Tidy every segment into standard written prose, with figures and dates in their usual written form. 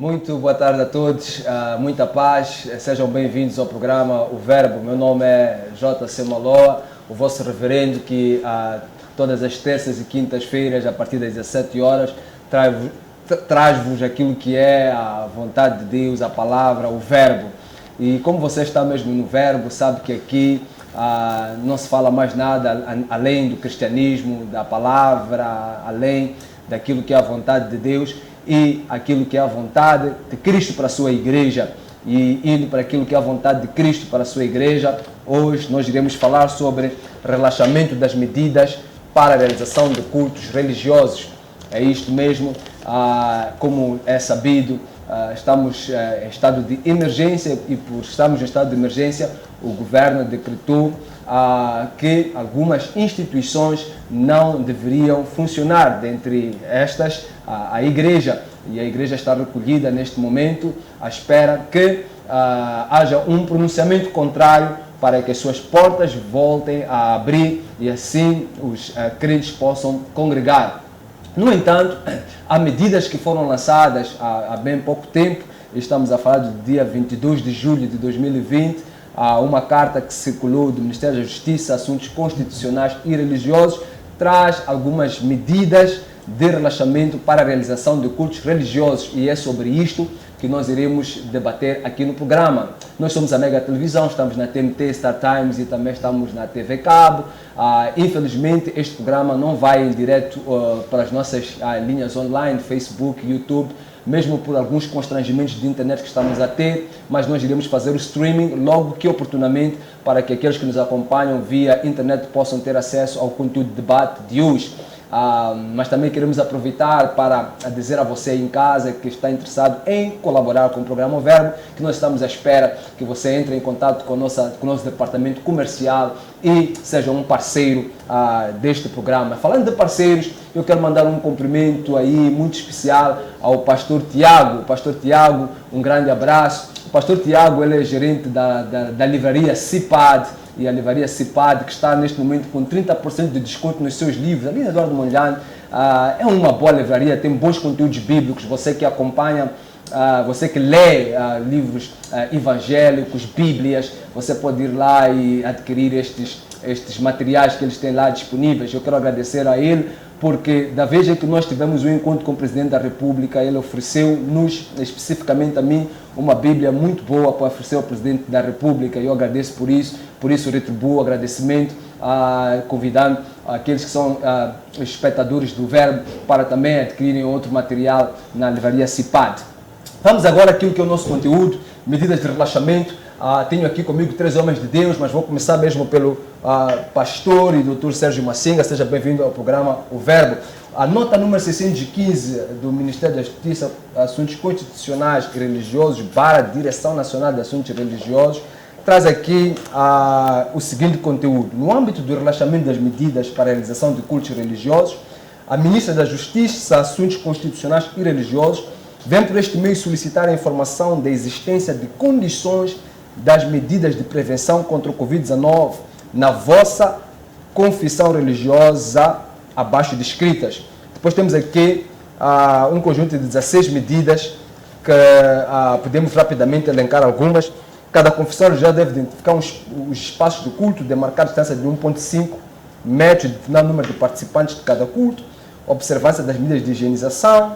Muito boa tarde a todos, muita paz, sejam bem-vindos ao programa O Verbo. Meu nome é J.C. Maloa, o vosso reverendo que todas as terças e quintas-feiras, a partir das 17 horas, traz-vos aquilo que é a vontade de Deus, a palavra, o Verbo. E como você está mesmo no Verbo, sabe que aqui não se fala mais nada além do cristianismo, da palavra, além daquilo que é a vontade de Deus e aquilo que é a vontade de Cristo para a sua igreja. E indo para aquilo que é a vontade de Cristo para a sua igreja, hoje nós iremos falar sobre relaxamento das medidas para a realização de cultos religiosos. É isto mesmo, como é sabido, estamos em estado de emergência e por estarmos em estado de emergência, o governo decretou que algumas instituições não deveriam funcionar, dentre estas a igreja, e a igreja está recolhida neste momento à espera que haja um pronunciamento contrário para que as suas portas voltem a abrir e assim os crentes possam congregar. No entanto, há medidas que foram lançadas há bem pouco tempo, estamos a falar do dia 22 de julho de 2020, uma carta que circulou do Ministério da Justiça, Assuntos Constitucionais e Religiosos, traz algumas medidas de relaxamento para a realização de cultos religiosos e é sobre isto que nós iremos debater aqui no programa. Nós somos a Mega Televisão, estamos na TNT, Star Times e também estamos na TV Cabo. Infelizmente este programa não vai em direto para as nossas linhas online, Facebook, YouTube, mesmo por alguns constrangimentos de internet que estamos a ter, mas nós iremos fazer o streaming logo que oportunamente para que aqueles que nos acompanham via internet possam ter acesso ao conteúdo de debate de hoje. Mas também queremos aproveitar para dizer a você em casa que está interessado em colaborar com o programa O Verbo, que nós estamos à espera que você entre em contato com o nosso departamento comercial e seja um parceiro deste programa. Falando de parceiros, eu quero mandar um cumprimento aí muito especial ao pastor Tiago. Pastor Tiago, um grande abraço. O pastor Tiago, ele é gerente da livraria CIPAD, e a livraria CIPAD, que está neste momento com 30% de desconto nos seus livros, ali na Eduardo Mondlane. É uma boa livraria, tem bons conteúdos bíblicos, você que acompanha, você que lê livros evangélicos, bíblias, você pode ir lá e adquirir estes materiais que eles têm lá disponíveis. Eu quero agradecer a ele, porque da vez em que nós tivemos um encontro com o Presidente da República, ele ofereceu-nos, especificamente a mim, uma Bíblia muito boa para oferecer ao Presidente da República, e eu agradeço por isso retribuo o agradecimento, convidando aqueles que são espectadores do Verbo para também adquirirem outro material na livraria CIPAD. Vamos agora àquilo que é o nosso conteúdo, medidas de relaxamento. Tenho aqui comigo 3 homens de Deus, mas vou começar mesmo pelo pastor e doutor Sérgio Massinga. Seja bem-vindo ao programa O Verbo. A nota número 615 do Ministério da Justiça, Assuntos Constitucionais e Religiosos, para a Direção Nacional de Assuntos Religiosos, traz aqui o seguinte conteúdo. No âmbito do relaxamento das medidas para a realização de cultos religiosos, a Ministra da Justiça, Assuntos Constitucionais e Religiosos, vem por este meio solicitar a informação da existência de condições das medidas de prevenção contra o Covid-19 na vossa confissão religiosa abaixo descritas. Depois temos aqui um conjunto de 16 medidas que podemos rapidamente elencar algumas. Cada confissão religiosa deve identificar os espaços de culto, demarcar a distância de 1,5 metros, determinar o número de participantes de cada culto, observância das medidas de higienização.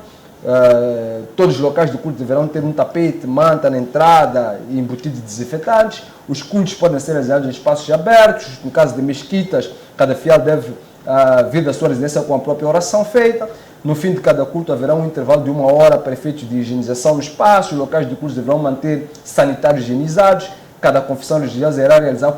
Todos os locais do culto deverão ter um tapete, manta na entrada e embutido de desinfetantes. Os cultos podem ser realizados em espaços abertos. No caso de mesquitas, cada fiel deve vir da sua residência com a própria oração feita. No fim de cada culto haverá um intervalo de 1 hora para efeitos de higienização no espaço. Os locais de culto deverão manter sanitários higienizados. Cada confissão religiosa irá realizar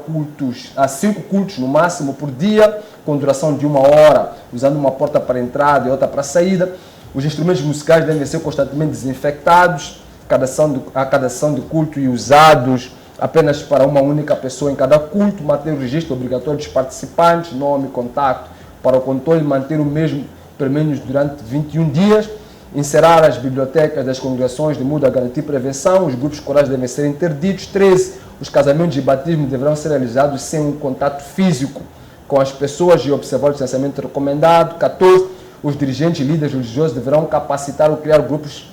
5 cultos no máximo por dia, com duração de 1 hora, usando uma porta para entrada e outra para saída. Os instrumentos musicais devem ser constantemente desinfectados a cada ação de culto e usados apenas para uma única pessoa em cada culto. Manter o registro obrigatório dos participantes, nome, contato, para o controle, manter o mesmo pelo menos durante 21 dias. Encerrar as bibliotecas das congregações de modo a garantir prevenção. Os grupos corais devem ser interditos. 13. Os casamentos e batismos deverão ser realizados sem um contato físico com as pessoas e observar o distanciamento recomendado. 14. Os dirigentes e líderes religiosos deverão capacitar ou criar grupos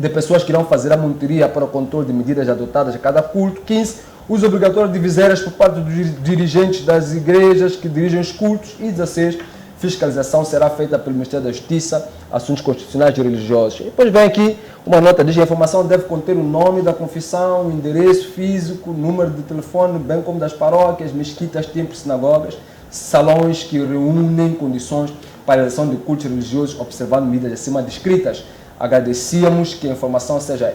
de pessoas que irão fazer a monitoria para o controle de medidas adotadas a cada culto. 15. Uso obrigatório de viseiras por parte dos dirigentes das igrejas que dirigem os cultos. E 16. Fiscalização será feita pelo Ministério da Justiça, Assuntos Constitucionais e Religiosos. E depois vem aqui uma nota, diz que a informação deve conter o nome da confissão, o endereço físico, número de telefone, bem como das paróquias, mesquitas, templos, sinagogas, salões que reúnem condições para a realização de cultos religiosos, observando medidas acima descritas. Agradecíamos que a informação seja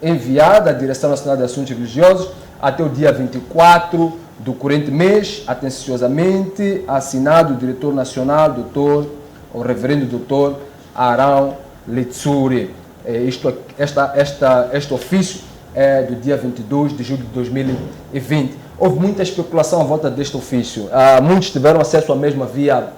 enviada à Direção Nacional de Assuntos Religiosos até o dia 24 do corrente mês, atenciosamente, assinado o diretor nacional, o reverendo doutor Arão Letsuri. Este ofício é do dia 22 de julho de 2020. Houve muita especulação à volta deste ofício. Muitos tiveram acesso à mesma via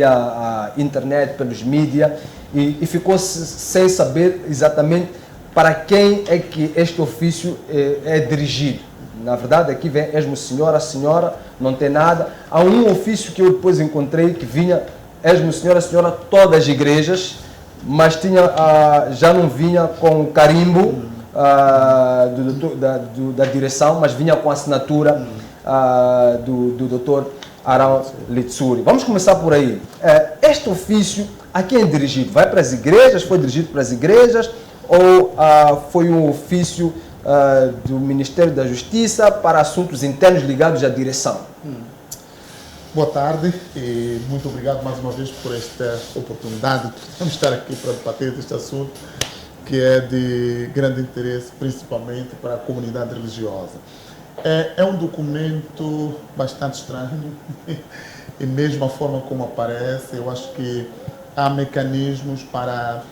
a internet, pelos mídias, e ficou sem saber exatamente para quem é que este ofício é dirigido. Na verdade, aqui vem esmo senhora, senhora, não tem nada. Há um ofício que eu depois encontrei que vinha esmo senhora, senhora, todas as igrejas, mas tinha, já não vinha com o carimbo da direção, mas vinha com a assinatura do doutor Arão Letsuri. Vamos começar por aí. Este ofício, a quem é dirigido? Vai para as igrejas? Foi dirigido para as igrejas? Ou foi um ofício do Ministério da Justiça para assuntos internos ligados à direção? Boa tarde e muito obrigado mais uma vez por esta oportunidade de estar aqui para debater este assunto que é de grande interesse, principalmente para a comunidade religiosa. É um documento bastante estranho e mesmo a forma como aparece, eu acho que há mecanismos para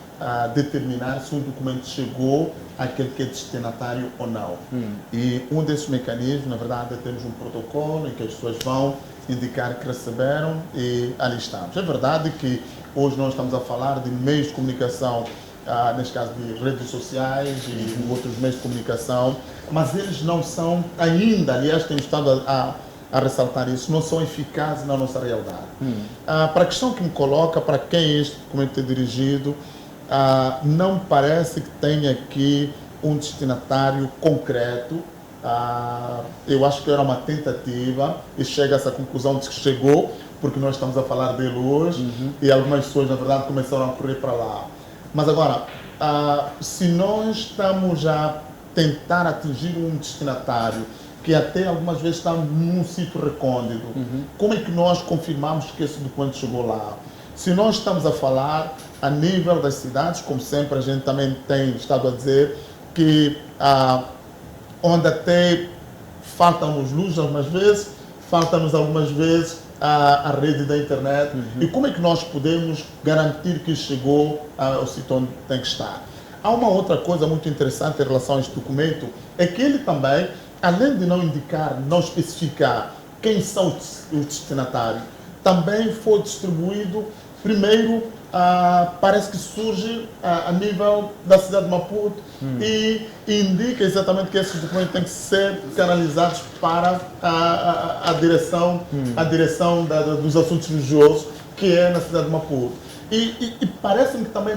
determinar se um documento chegou àquele que é destinatário ou não. E um desses mecanismos, na verdade, temos um protocolo em que as pessoas vão indicar que receberam e ali estamos. É verdade que hoje nós estamos a falar de meios de comunicação, neste caso de redes sociais e outros meios de comunicação, mas eles não são ainda, aliás, temos estado a ressaltar isso, não são eficazes na nossa realidade. Para a questão que me coloca, para quem este documento é dirigido, não parece que tenha aqui um destinatário concreto. Eu acho que era uma tentativa e chega a essa conclusão de que chegou, porque nós estamos a falar dele hoje e algumas pessoas, na verdade, começaram a correr para lá. Mas agora, se nós estamos a tentar atingir um destinatário que até algumas vezes está num sítio recôndito, como é que nós confirmamos que esse documento chegou lá? Se nós estamos a falar a nível das cidades, como sempre a gente também tem estado a dizer, que onde até faltam-nos luz algumas vezes, falta-nos algumas vezes a rede da internet. E como é que nós podemos garantir que chegou ao sítio onde tem que estar? Há uma outra coisa muito interessante em relação a este documento, é que ele também, além de não indicar, não especificar quem são os destinatários, também foi distribuído, primeiro, parece que surge a nível da cidade de Maputo e indica exatamente que esses documentos têm que ser canalizados para a direção dos assuntos religiosos, que é na cidade de Maputo. E parece-me que também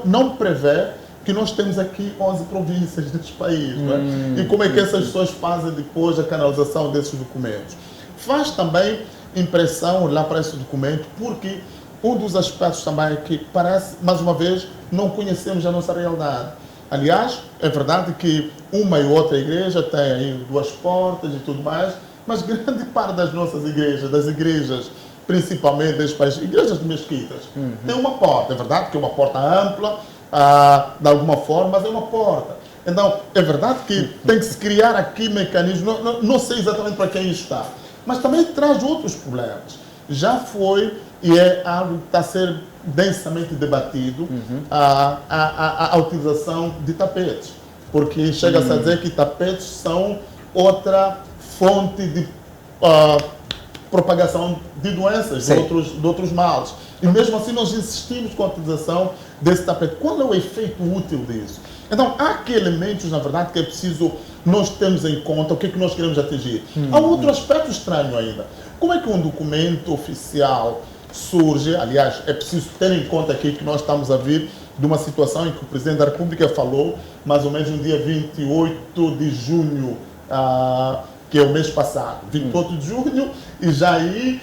não prevê que nós temos aqui 11 províncias deste país. Não é? E como é que essas pessoas fazem depois a canalização desses documentos? Faz também impressão olhar para esse documento, porque um dos aspectos também que parece, mais uma vez, não conhecemos a nossa realidade. Aliás, é verdade que uma e outra igreja tem aí 2 portas e tudo mais, mas grande parte das nossas igrejas, das igrejas principalmente deste país, igrejas de mesquitas, tem uma porta. É verdade que é uma porta ampla, de alguma forma, mas é uma porta. Então, é verdade que tem que se criar aqui mecanismos, não sei exatamente para quem está, mas também traz outros problemas. Já foi e é algo que está a ser densamente debatido, a utilização de tapetes, porque chega-se a dizer que tapetes são outra fonte de propagação de doenças, de outros males. E mesmo assim nós insistimos com a utilização desse tapete. Qual é o efeito útil disso? Então, há aqui elementos, na verdade, que é preciso nós termos em conta o que é que nós queremos atingir. Há outro aspecto estranho ainda. Como é que um documento oficial surge, aliás, é preciso ter em conta aqui que nós estamos a vir de uma situação em que o Presidente da República falou, mais ou menos no dia 28 de junho, que é o mês passado, 28 de junho, e já aí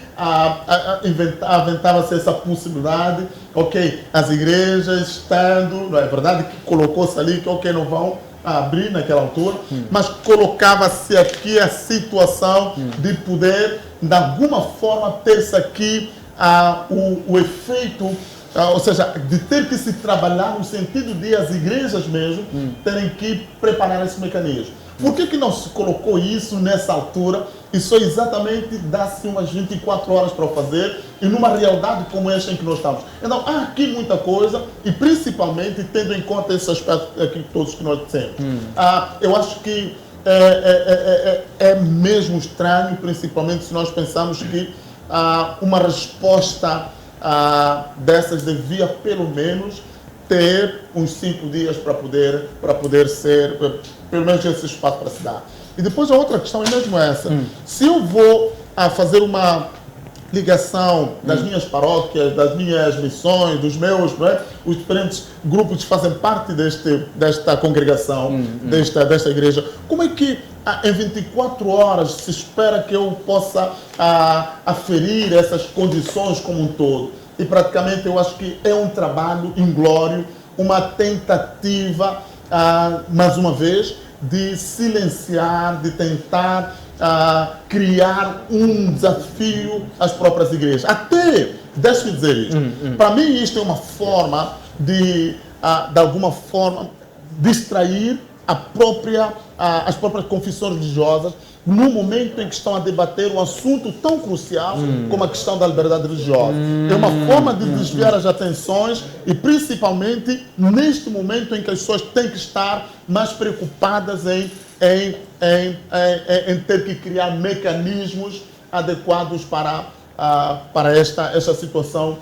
aventava-se essa possibilidade, ok, as igrejas estando, não é verdade, que colocou-se ali que ok, não vão abrir naquela altura, mas colocava-se aqui a situação de poder, de alguma forma, ter-se aqui o efeito, ou seja, de ter que se trabalhar no sentido de as igrejas mesmo terem que preparar esse mecanismo. Por que não se colocou isso nessa altura e só exatamente dá-se umas 24 horas para o fazer e numa realidade como esta em que nós estamos? Então, há aqui muita coisa e principalmente tendo em conta esse aspecto aqui todos que nós dissemos. Eu acho que é mesmo estranho, principalmente se nós pensamos que uma resposta dessas devia pelo menos ter uns 5 dias para poder ser, pelo menos esse espaço para se dar. E depois a outra questão é mesmo essa. Se eu vou fazer uma ligação das minhas paróquias, das minhas missões, dos meus, não é? Os diferentes grupos que fazem parte desta congregação, desta igreja, como é que em 24 horas se espera que eu possa aferir essas condições como um todo? E praticamente eu acho que é um trabalho inglório, uma tentativa, mais uma vez, de silenciar, de tentar criar um desafio às próprias igrejas. Até, deixe-me dizer isto, para mim isto é uma forma de alguma forma, distrair as próprias confissões religiosas no momento em que estão a debater um assunto tão crucial como a questão da liberdade religiosa. É uma forma de desviar as atenções e principalmente neste momento em que as pessoas têm que estar mais preocupadas em ter que criar mecanismos adequados para esta situação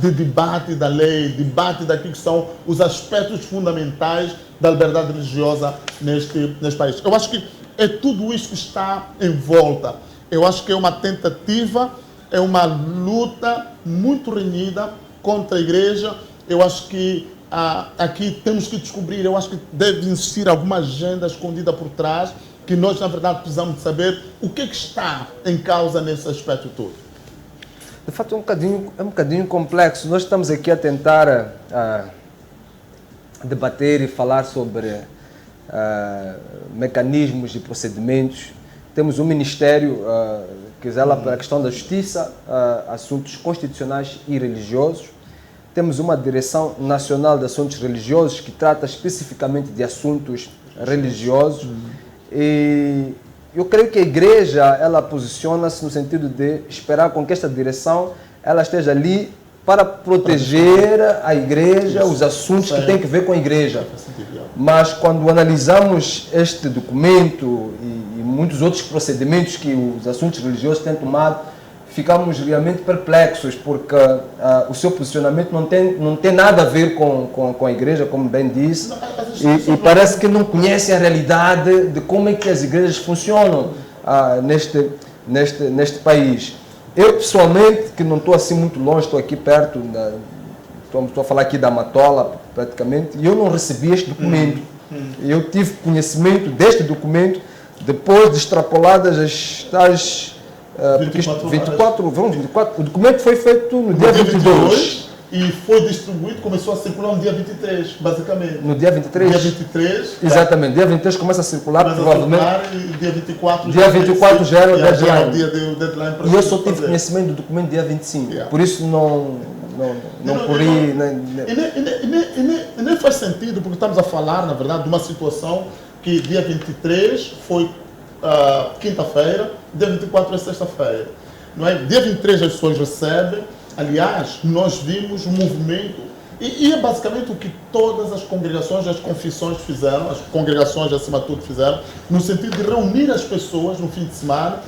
de debate da lei, debate daquilo que são os aspectos fundamentais da liberdade religiosa neste país. Eu acho que é tudo isso que está em volta. Eu acho que é uma tentativa, é uma luta muito renhida contra a igreja. Eu acho que aqui temos que descobrir, eu acho que deve existir alguma agenda escondida por trás, que nós, na verdade, precisamos de saber o que está em causa nesse aspecto todo. De fato, é um bocadinho complexo. Nós estamos aqui a tentar debater e falar sobre mecanismos e procedimentos. Temos um Ministério que zela pela questão da justiça, assuntos constitucionais e religiosos. Temos uma Direção Nacional de Assuntos Religiosos que trata especificamente de assuntos religiosos. E eu creio que a igreja, ela posiciona-se no sentido de esperar com que esta direção ela esteja ali para proteger a igreja, os assuntos que têm a ver com a igreja. Mas quando analisamos este documento e muitos outros procedimentos que os assuntos religiosos têm tomado, ficamos realmente perplexos, porque o seu posicionamento não tem nada a ver com a igreja, como bem disse, e parece que não conhecem a realidade de como é que as igrejas funcionam neste país. Eu, pessoalmente, que não estou assim muito longe, estou aqui perto, estou a falar aqui da Matola, praticamente, e eu não recebi este documento. Eu tive conhecimento deste documento depois de extrapoladas as tais 24, o documento foi feito no dia 22. E foi distribuído, começou a circular no dia 23, basicamente. No dia 23? Dia 23. Exatamente, dia 23 começa a circular, provavelmente. E dia 24 já era o deadline. Dia deadline para e eu só tive conhecimento do documento dia 25. Por isso não corri. E nem faz sentido, porque estamos a falar, na verdade, de uma situação que dia 23 foi quinta-feira, dia 24 é sexta-feira. Não é? Dia 23 as pessoas recebem. Aliás, nós vimos um movimento, e é basicamente o que todas as congregações, as confissões fizeram, as congregações acima de tudo fizeram, no sentido de reunir as pessoas no fim de semana,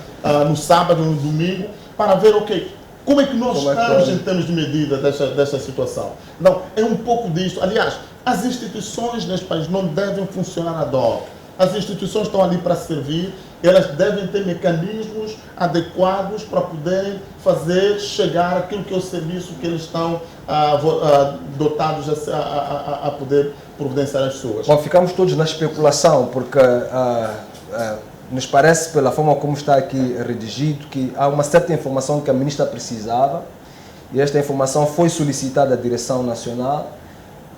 no sábado, no domingo, para ver, ok, como é que nós estamos em termos de medida desta situação. Não, é um pouco disso. Aliás, as instituições neste país não devem funcionar ad hoc. As instituições estão ali para servir, elas devem ter mecanismos adequados para poder fazer chegar aquilo que é o serviço que eles estão dotados a poder providenciar às pessoas. Bom, ficamos todos na especulação, porque nos parece, pela forma como está aqui redigido, que há uma certa informação que a ministra precisava, e esta informação foi solicitada à Direção Nacional,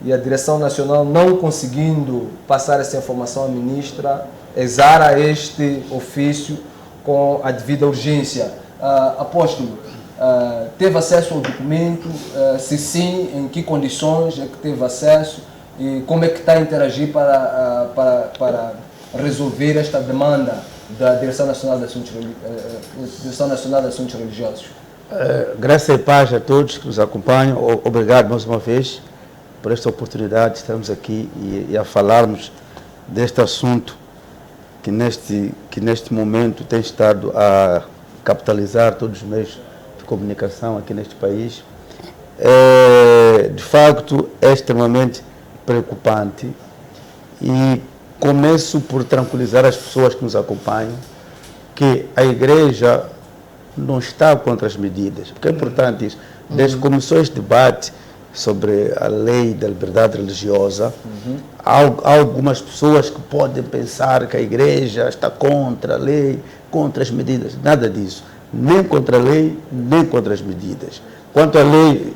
e a Direção Nacional, não conseguindo passar essa informação à ministra, exara este ofício com a devida urgência. Apóstolo, teve acesso ao documento? Se sim, em que condições é que teve acesso? E como é que está a interagir para resolver esta demanda da Direção Nacional de Assuntos Religiosos? Graça e paz a todos que nos acompanham. Obrigado mais uma vez por esta oportunidade de estarmos aqui e a falarmos deste assunto que neste momento tem estado a capitalizar todos os meios de comunicação aqui neste país. De facto, é extremamente preocupante, e começo por tranquilizar as pessoas que nos acompanham que a Igreja não está contra as medidas, porque é importante isso. Desde que começou este debate sobre a lei da liberdade religiosa, há algumas pessoas que podem pensar que a Igreja está contra a lei, contra as medidas. Nada disso. Nem contra a lei, nem contra as medidas. Quanto à lei,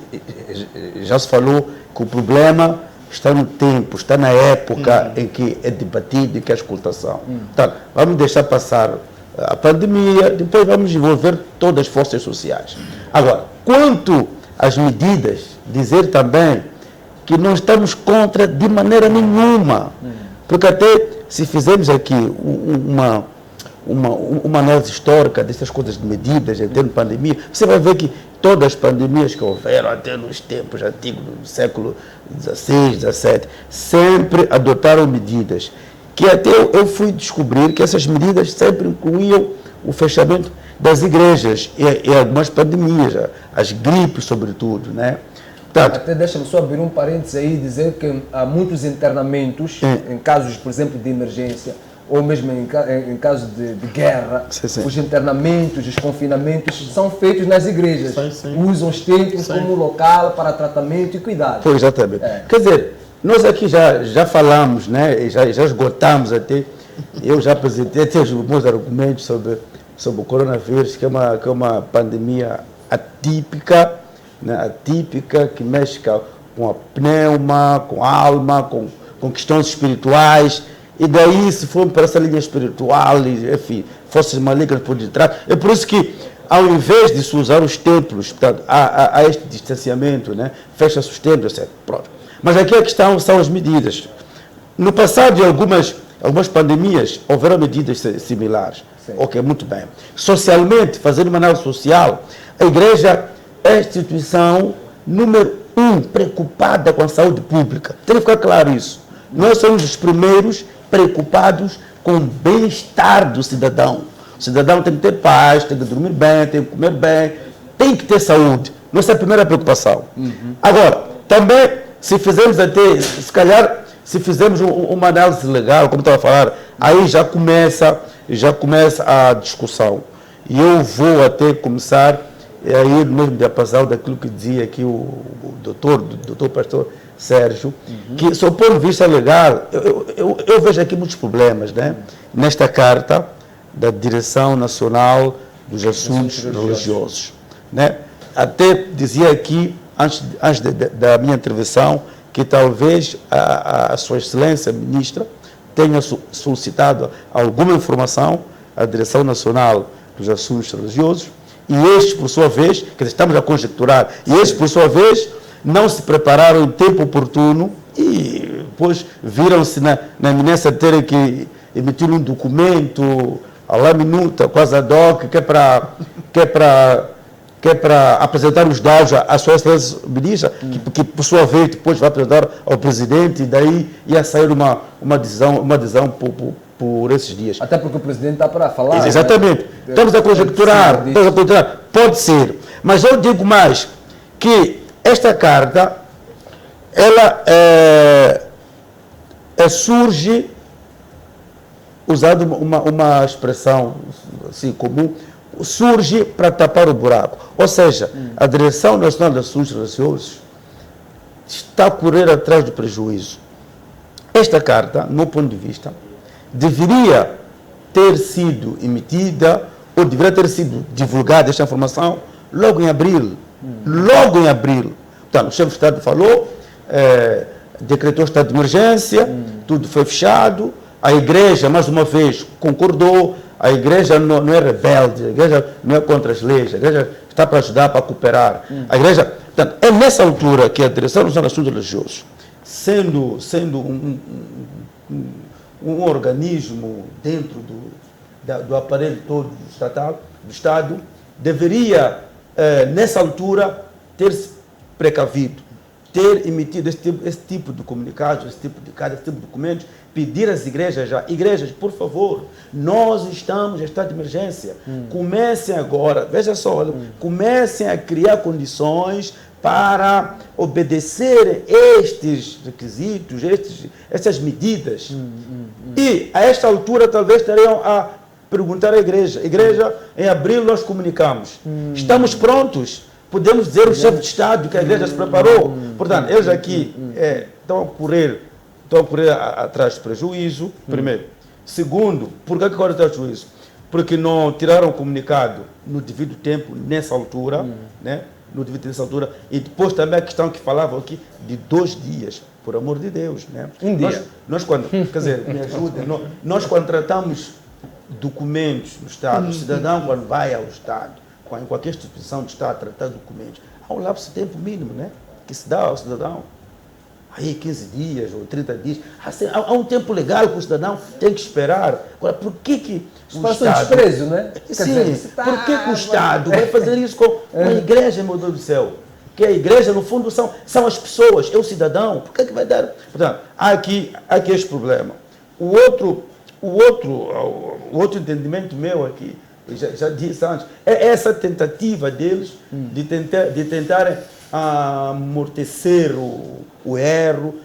já se falou que o problema está no tempo, está na época em que é debatido e que é a escutação. Então, vamos deixar passar a pandemia, depois vamos envolver todas as forças sociais. Agora, quanto às medidas, dizer também que não estamos contra de maneira nenhuma, porque até se fizermos aqui uma análise histórica dessas coisas de medidas em termos de pandemia, você vai ver que todas as pandemias que houveram até nos tempos antigos, do século XVI, XVII, sempre adotaram medidas que até eu fui descobrir que essas medidas sempre incluíam o fechamento das igrejas e algumas pandemias, as gripes sobretudo, né? Portanto, até deixa-me só abrir um parênteses aí e dizer que há muitos internamentos, em casos, por exemplo, de emergência, ou mesmo em casos de guerra, os internamentos, os confinamentos são feitos nas igrejas. Usam os templos como local para tratamento e cuidado. Pois, exatamente. Quer dizer, nós aqui já falamos, né, já esgotamos até, eu já apresentei até os meus argumentos sobre o coronavírus, que é uma pandemia atípica, né, atípica, que mexe com a pneuma, com a alma, com questões espirituais. E daí, se formos para essa linha espiritual, enfim, forças malignas por detrás, é por isso que, ao invés de se usar os templos, portanto, há este distanciamento, né? Fecha-se os templos, etc. Pronto. Mas aqui a questão são as medidas. No passado de algumas pandemias, houveram medidas similares. Sim. Ok, muito bem. Socialmente, fazendo uma análise social, a Igreja é a instituição número 1 preocupada com a saúde pública. Tem que ficar claro isso. Nós somos os primeiros preocupados com o bem-estar do cidadão. O cidadão tem que ter paz, tem que dormir bem, tem que comer bem, tem que ter saúde. Nossa é a primeira preocupação. Agora, também, se fizermos uma análise legal, como estava a falar, aí já começa a discussão. E eu vou até começar a ir no mesmo diapasão daquilo que dizia aqui o doutor pastor Sérgio, que, sob o ponto de vista legal, eu vejo aqui muitos problemas, né? Nesta carta da Direção Nacional dos Assuntos Religiosos. Né? Até dizia aqui, antes da minha intervenção, que talvez a Sua Excelência Ministra tenha solicitado alguma informação à Direção Nacional dos Assuntos Religiosos, e estes, por sua vez, que estamos a conjecturar, e estes, por sua vez, não se prepararam em tempo oportuno e depois viram-se na iminência de terem que emitir um documento à la minuta, quase ad hoc, que é para apresentar os dados à Sua Excelência Ministra, que por sua vez depois vai apresentar ao Presidente, e daí ia sair uma decisão por esses dias. Até porque o Presidente está para falar. Exatamente. Né? Estamos a conjecturar. Pode ser. Mas eu digo mais, que esta carta, ela surge, usando uma expressão assim comum, surge para tapar o buraco. Ou seja, a Direção Nacional de Assuntos Religiosos está a correr atrás do prejuízo. Esta carta, no meu ponto de vista, deveria ter sido emitida ou deveria ter sido divulgada esta informação logo em abril. Logo em abril. Então, o chefe de Estado falou, decretou estado de emergência, tudo foi fechado, a igreja, mais uma vez, concordou, a igreja não é rebelde, a igreja não é contra as leis, a igreja está para ajudar, para cooperar. A igreja, portanto, é nessa altura que a Direção Nacional de Assuntos Religiosos, sendo um organismo dentro do aparelho todo do Estado, deveria, nessa altura, ter-se precavido, ter emitido esse tipo de comunicados, esse tipo de documentos, pedir às igrejas igrejas, por favor, nós estamos em estado de emergência, comecem agora, veja só, comecem a criar condições para obedecer estes requisitos, essas medidas. E, a esta altura, talvez estariam a perguntar à igreja, em abril nós comunicamos, estamos prontos, podemos dizer ao chefe de Estado que a igreja se preparou. Portanto, eles aqui estão a correr atrás do prejuízo, primeiro. Segundo, por que correm atrás do prejuízo? Porque não tiraram o comunicado no devido tempo, nessa altura, né? No devido tempo, nessa altura. E depois também a questão que falavam aqui de 2 dias, por amor de Deus. Né? Um dia. Nós quando, quer dizer, me ajudem, nós quando tratamos documentos no Estado, o cidadão quando vai ao Estado, em qualquer instituição de Estado tratar documentos, há um lapso de tempo mínimo, né? Que se dá ao cidadão. Aí 15 dias ou 30 dias. Há um tempo legal que o cidadão tem que esperar. Agora, por que o Estado... desprezo, né? Sim, por que o Estado vai fazer isso com a igreja, meu Deus do céu? Que a igreja, no fundo, são as pessoas, é o cidadão. Por que vai dar... Portanto, há aqui este problema. O outro entendimento meu aqui, eu já disse antes, é essa tentativa deles de tentarem amortecer o erro,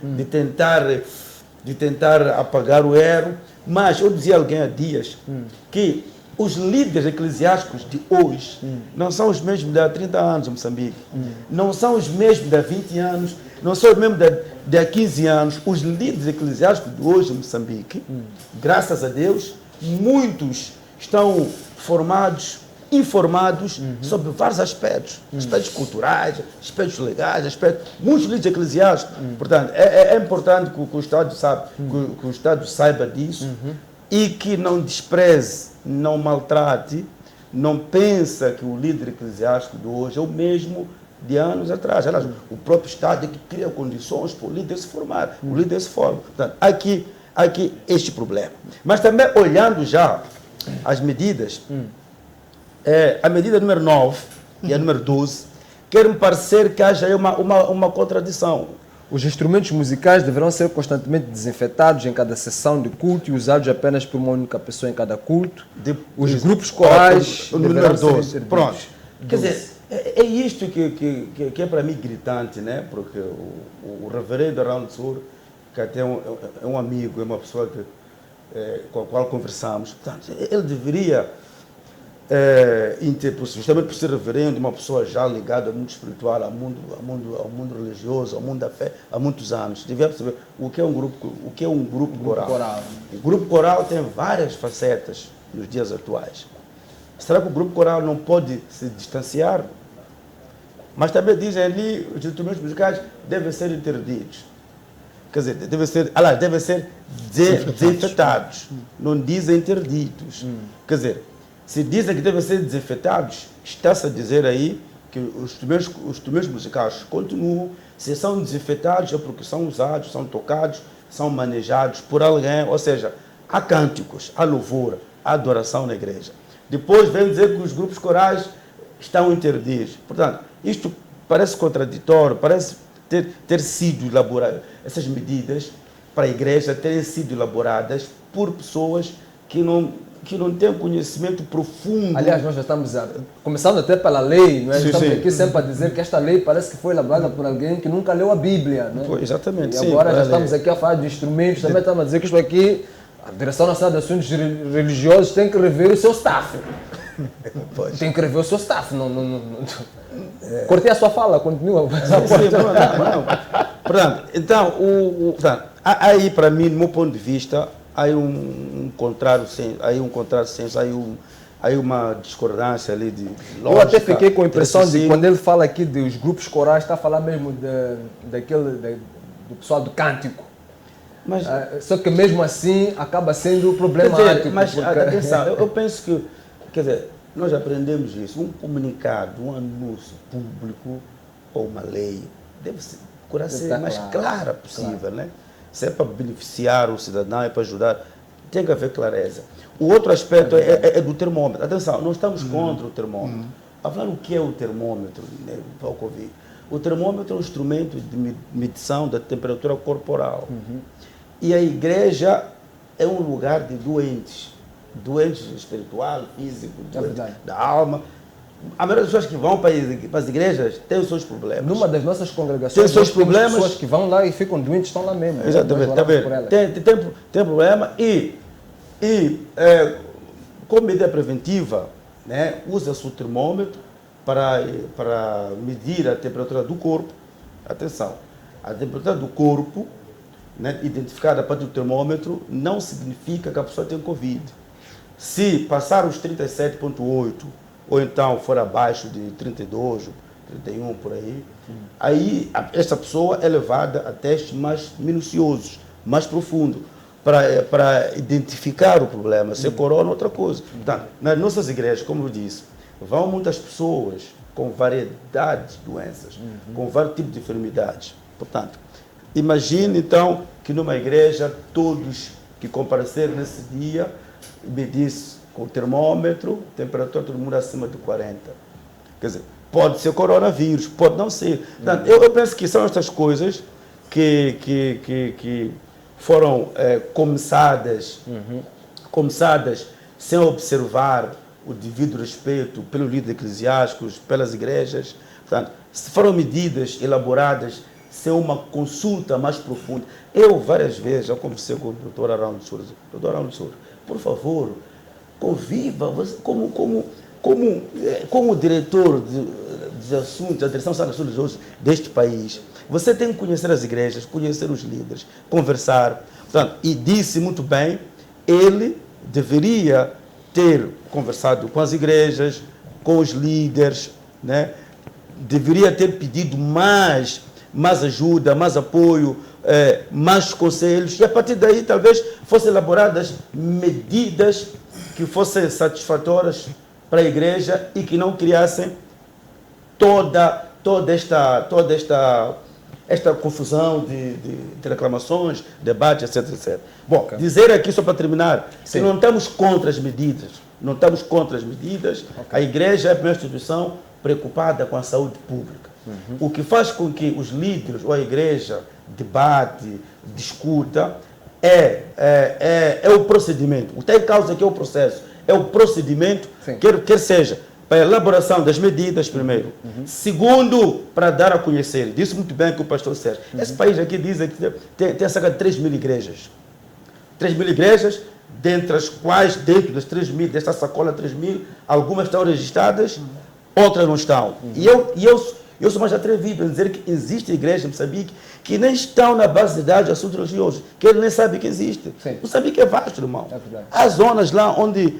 de tentar apagar o erro. Mas eu dizia a alguém há dias que os líderes eclesiásticos de hoje não são os mesmos de há 30 anos em Moçambique, não são os mesmos de há 20 anos, não são os mesmos de há 15 anos. Os líderes eclesiásticos de hoje em Moçambique, graças a Deus, muitos estão informados sobre vários aspectos, aspectos culturais, aspectos legais, muitos líderes eclesiásticos. Portanto, é importante que o Estado que o Estado saiba disso e que não despreze, não maltrate, não pensa que o líder eclesiástico de hoje é o mesmo de anos atrás. Aliás, o próprio Estado é que cria condições para o líder se formar, o líder se forma. Portanto, aqui este problema. Mas também olhando já as medidas, a medida número 9 e a número 12, quer-me parecer que haja aí uma contradição. Os instrumentos musicais deverão ser constantemente desinfetados em cada sessão de culto e usados apenas por uma única pessoa em cada culto. Os grupos corais o número 12. Pronto. Quer dizer, é isto que é para mim gritante, né? Porque o reverendo Arão Sur, que até é um amigo, é uma pessoa com a qual conversamos, portanto, ele deveria, justamente por ser reverendo, uma pessoa já ligada ao mundo espiritual, ao mundo religioso, ao mundo da fé, há muitos anos, devia perceber o que é um grupo coral. O grupo coral tem várias facetas nos dias atuais. Será que o grupo coral não pode se distanciar? Mas também dizem ali, os instrumentos musicais devem ser interditos. Quer dizer, devem ser desinfetados. Não dizem interditos. Quer dizer, se dizem que devem ser desinfetados, está-se a dizer aí que os instrumentos musicais continuam. Se são desinfetados é porque são usados, são tocados, são manejados por alguém. Ou seja, há cânticos, há louvor, há adoração na igreja. Depois vem dizer que os grupos corais estão interditos. Portanto, isto parece contraditório, parece ter sido elaborado, essas medidas para a igreja terem sido elaboradas por pessoas que não têm conhecimento profundo. Aliás, nós já estamos começando até pela lei, não é? Sim, estamos sim. aqui sempre a dizer que esta lei parece que foi elaborada por alguém que nunca leu a Bíblia, não é? Foi, exatamente. E sim, agora já estamos aqui a falar de instrumentos, também estamos a dizer que isto aqui, a Direção Nacional de Assuntos Religiosos tem que rever o seu staff. Pois. Tem que rever o seu staff. Cortei a sua fala, continua. Portanto, então, aí para mim, do meu ponto de vista, há um contrário senso, aí uma discordância ali de lógica. Eu até fiquei com a impressão de raciocínio. quando ele fala aqui dos grupos corais, está a falar mesmo do pessoal do cântico. Mas, Só que mesmo assim acaba sendo quer problemático. dizer, mas porque... atenção, eu penso que, quer dizer, nós aprendemos isso. Um comunicado, um anúncio público ou uma lei deve procurar ser estar mais claro, clara possível, né? Se é para beneficiar o cidadão, é para ajudar, tem que haver clareza. O outro aspecto é do termômetro. Atenção, não estamos contra o termômetro. A falar o que é o termômetro, né, para o Covid. O termômetro é um instrumento de medição da temperatura corporal. E a igreja é um lugar de doentes. Doentes espiritual, físico, doentes da alma. A maioria das pessoas que vão para as igrejas tem os seus problemas. Numa das nossas congregações, tem os seus problemas. Pessoas que vão lá e ficam doentes, estão lá mesmo. Exatamente, está vendo? Tem problema e como medida preventiva, né, usa-se o termômetro para medir a temperatura do corpo. Atenção, a temperatura do corpo, né, identificada a partir do termômetro, não significa que a pessoa tem Covid. Se passar os 37,8 ou então for abaixo de 32, 31 por aí esta pessoa é levada a testes mais minuciosos, mais profundos, para identificar o problema, se é corona ou outra coisa. Então, nas nossas igrejas, como eu disse, vão muitas pessoas com variedade de doenças, com vários tipos de enfermidades. Portanto, imagine então que numa igreja todos que compareceram nesse dia medissem com o termômetro, temperatura todo mundo acima de 40. Quer dizer, pode ser coronavírus, pode não ser. Portanto, eu penso que são estas coisas que foram começadas sem observar o devido respeito pelos líderes eclesiásticos, pelas igrejas. Portanto, foram medidas elaboradas sem uma consulta mais profunda. Eu, várias vezes, já conversei com o doutor Arão de Souza. Doutor Arão de Souza, por favor, conviva como diretor dos assuntos, da direção de assuntos deste país. Você tem que conhecer as igrejas, conhecer os líderes, conversar. Portanto, e disse muito bem, ele deveria ter conversado com as igrejas, com os líderes, né? Deveria ter pedido mais ajuda, mais apoio, mais conselhos, e a partir daí talvez fossem elaboradas medidas que fossem satisfatórias para a igreja e que não criassem toda esta confusão de reclamações, debates, etc. Bom, dizer aqui, só para terminar, que não estamos contra as medidas. Não estamos contra as medidas. A igreja é a primeira instituição preocupada com a saúde pública. O que faz com que os líderes ou a igreja debate, discuta, é o procedimento. O que tem causa aqui é o processo. É o procedimento, quer seja para a elaboração das medidas, primeiro. Segundo, para dar a conhecer. Disse muito bem que o pastor Sérgio. Esse país aqui diz que tem cerca de 3 mil igrejas. 3 mil igrejas, dentre as quais, dentro das 3 mil, desta sacola 3 mil, algumas estão registradas, outras não estão. E eu sou mais atrevido a dizer que existe igrejas em Moçambique que nem estão na base de dados de assuntos religiosos, que ele nem sabe que existe. Moçambique é vasto, irmão. Há zonas lá onde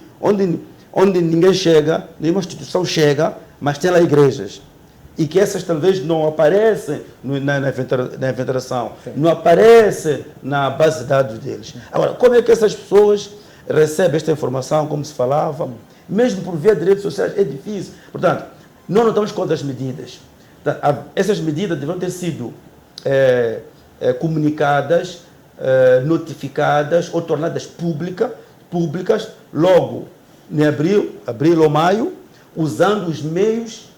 ninguém chega, nenhuma instituição chega, mas tem lá igrejas. E que essas talvez não aparecem na inventariação, não aparecem na base de dados deles. Agora, como é que essas pessoas recebem esta informação, como se falava, mesmo por via de redes sociais, é difícil. Portanto, nós não estamos contra as medidas. Essas medidas devem ter sido comunicadas, notificadas ou tornadas públicas logo em abril ou maio, usando os meios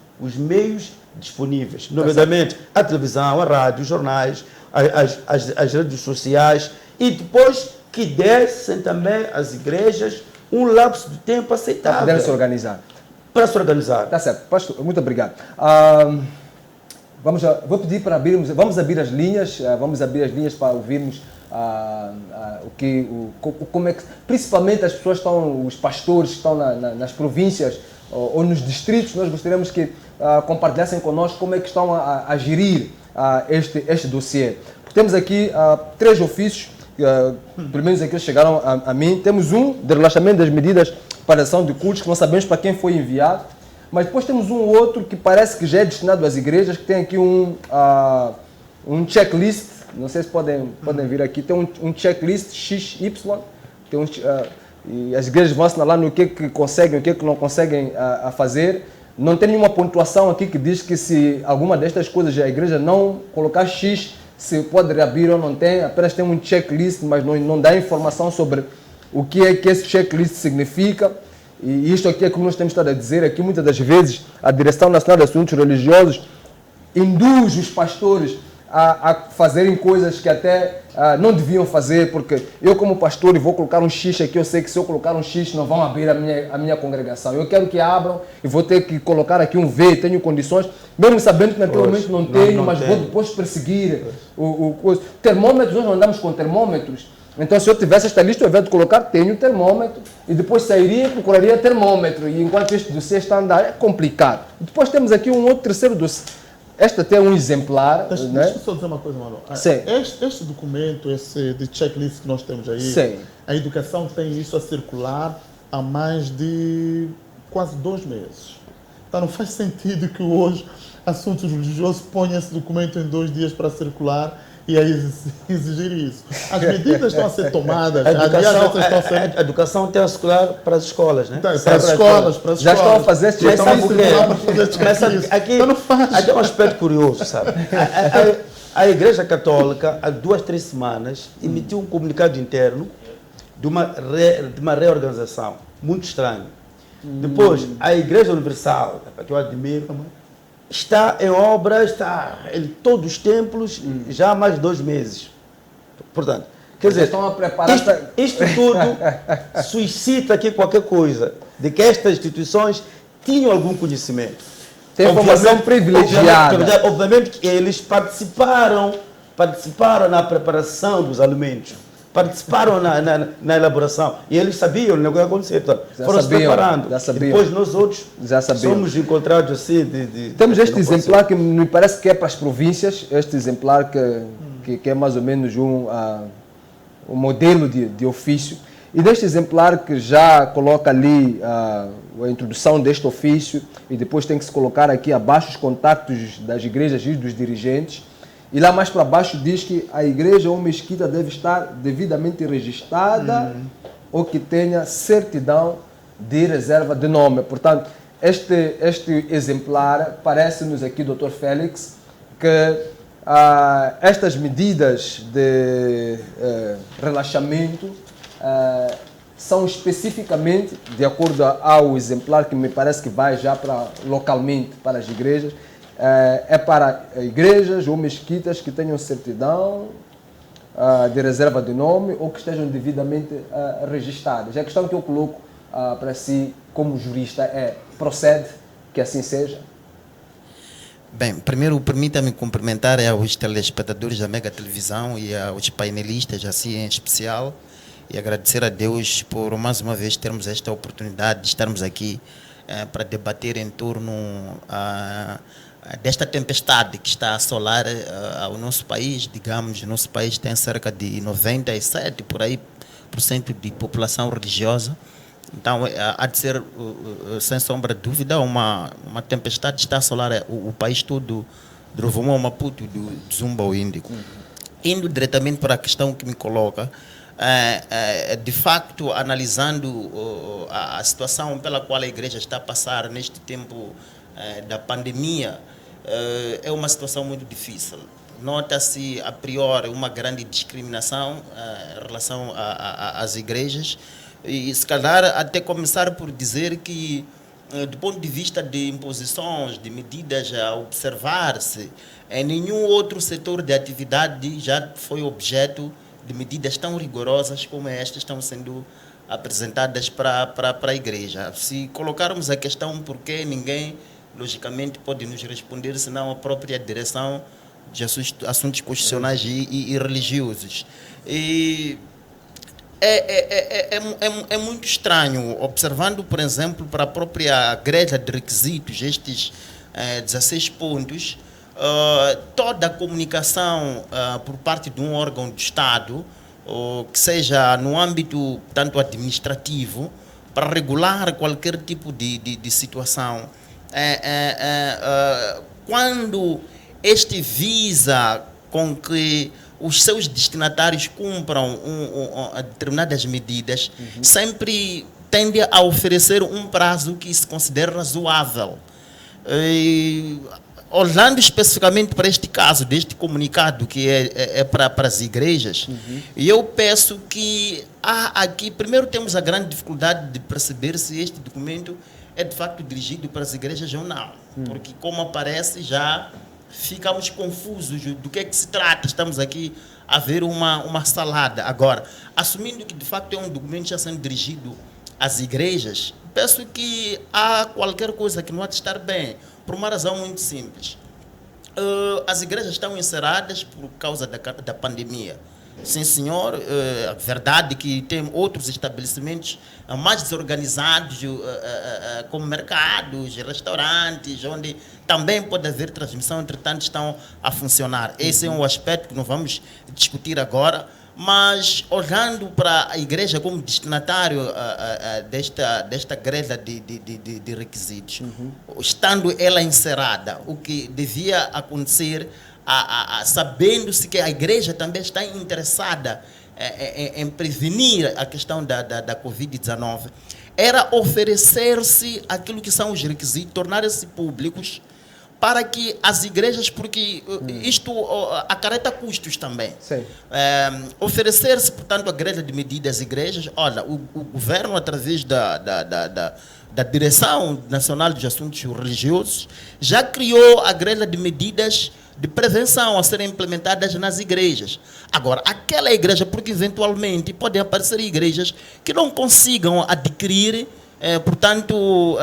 disponíveis, nomeadamente a televisão, a rádio, os jornais, as redes sociais, e depois que dessem também às igrejas um lapso de tempo aceitável. Para se organizar. Para se organizar. Está certo. Pastor, muito obrigado. Vou pedir para abrirmos, vamos abrir as linhas para ouvirmos como é que, principalmente as pessoas estão, os pastores que estão nas províncias ou nos distritos, nós gostaríamos que compartilhassem connosco como é que estão a gerir este dossiê. Temos aqui 3 ofícios, pelo menos aqueles chegaram a mim. Temos um de relaxamento das medidas para a ação de cultos, que não sabemos para quem foi enviado, mas depois temos um outro que parece que já é destinado às igrejas, que tem aqui um checklist, não sei se podem vir aqui, tem um checklist XY, tem e as igrejas vão assinalar no que conseguem, o que não conseguem a fazer. Não tem nenhuma pontuação aqui que diz que se alguma destas coisas a igreja não colocar X, se pode reabrir ou não tem, apenas tem um checklist, mas não dá informação sobre o que é que esse checklist significa. E isto aqui é como nós temos estado a dizer, aqui muitas das vezes a Direção Nacional de Assuntos Religiosos induz os pastores a fazerem coisas que até não deviam fazer, porque eu como pastor e vou colocar um X aqui, eu sei que se eu colocar um X não vão abrir a minha congregação. Eu quero que abram e vou ter que colocar aqui um V, tenho condições, mesmo sabendo que naquele momento não tenho, mas vou depois perseguir termômetros. Nós não andamos com termômetros. Então, se eu tivesse esta lista, eu invés de colocar, tenho termômetro, e depois sairia e procuraria termômetro, e enquanto este dossiê está a andar, é complicado. Depois temos aqui um outro terceiro dossiê. Este até é um exemplar. Deixa eu só dizer uma coisa, Manuel. Este documento, esse de checklist que nós temos aí, sim, a educação tem isso a circular há mais de quase 2 meses. Então não faz sentido que hoje assuntos religiosos ponham esse documento em 2 dias para circular e aí exigir isso. As medidas estão a ser tomadas. A educação tem a circular para as escolas, né? Para as escolas. Já estão a fazer este aqui tem um aspecto curioso, sabe? A Igreja Católica, há 2, 3 semanas, emitiu um comunicado interno de uma reorganização. Muito estranho. Depois, a Igreja Universal, que eu admiro, está em obra, está em todos os templos já há mais de 2 meses. Portanto, quer dizer, estão a preparar isto tudo suscita aqui qualquer coisa de que estas instituições tinham algum conhecimento. Tem informação privilegiada. Obviamente que eles participaram na preparação dos alimentos, participaram na elaboração, e eles sabiam o que ia acontecer. Então, foram se preparando. Depois nós outros somos encontrados assim. Temos este exemplar que me parece que é para as províncias, este exemplar que é mais ou menos um modelo de ofício. E deste exemplar que já coloca ali a introdução deste ofício, e depois tem que se colocar aqui abaixo os contatos das igrejas e dos dirigentes. E lá mais para baixo diz que a igreja ou mesquita deve estar devidamente registrada ou que tenha certidão de reserva de nome. Portanto, este exemplar parece-nos aqui, Dr. Félix, que estas medidas de relaxamento são especificamente, de acordo ao exemplar que me parece que vai já localmente para as igrejas, é para igrejas ou mesquitas que tenham certidão de reserva de nome ou que estejam devidamente registradas. A questão que eu coloco para si como jurista procede que assim seja? Bem, primeiro permita-me cumprimentar aos telespectadores da Mega Televisão e aos painelistas assim em especial, e agradecer a Deus por mais uma vez termos esta oportunidade de estarmos aqui para debater em torno desta tempestade que está a assolar o nosso país. Digamos, o nosso país tem cerca de 97% de população religiosa. Então, há de ser, sem sombra de dúvida, uma tempestade que está a assolar o país todo, do Rovuma ao Maputo, do Zumba ao Índico. Indo diretamente para a questão que me coloca, de facto, analisando a situação pela qual a igreja está a passar neste tempo da pandemia, é uma situação muito difícil. Nota-se, a priori, uma grande discriminação em relação às igrejas, e se calhar até começar por dizer que, do ponto de vista de imposições, de medidas a observar-se, em nenhum outro setor de atividade já foi objeto de medidas tão rigorosas como estas estão sendo apresentadas para a igreja. Se colocarmos a questão por que ninguém, logicamente, pode nos responder, senão a própria direção assuntos constitucionais e religiosos. E é muito estranho, observando, por exemplo, para a própria grelha de requisitos, estes 16 pontos, toda a comunicação por parte de um órgão do Estado, que seja no âmbito tanto administrativo, para regular qualquer tipo de situação, quando este visa com que os seus destinatários cumpram determinadas medidas, sempre tende a oferecer um prazo que se considera razoável. Olhando especificamente para este caso, deste comunicado que é para as igrejas, e eu penso que aqui, primeiro temos a grande dificuldade de perceber se este documento é de facto dirigido para as igrejas ou não, porque como aparece já ficamos confusos do que é que se trata, estamos aqui a ver uma salada. Agora, assumindo que de facto é um documento já sendo dirigido às igrejas, penso que há qualquer coisa que não há de estar bem, por uma razão muito simples. As igrejas estão encerradas por causa da pandemia. Sim, senhor, a verdade é que tem outros estabelecimentos mais desorganizados, como mercados, restaurantes, onde também pode haver transmissão, entretanto estão a funcionar. Esse é um aspecto que não vamos discutir agora, mas olhando para a igreja como destinatário desta grelha de requisitos, estando ela encerrada, o que devia acontecer, sabendo-se que a igreja também está interessada em prevenir a questão da Covid-19, era oferecer-se aquilo que são os requisitos, tornar-se públicos, para que as igrejas, porque isto acarreta custos também. Oferecer-se, portanto, a grelha de medidas às igrejas. Olha, o governo, através da Direção Nacional de Assuntos Religiosos, já criou a grelha de medidas de prevenção a serem implementadas nas igrejas. Agora, aquela igreja, porque eventualmente podem aparecer igrejas que não consigam adquirir, portanto,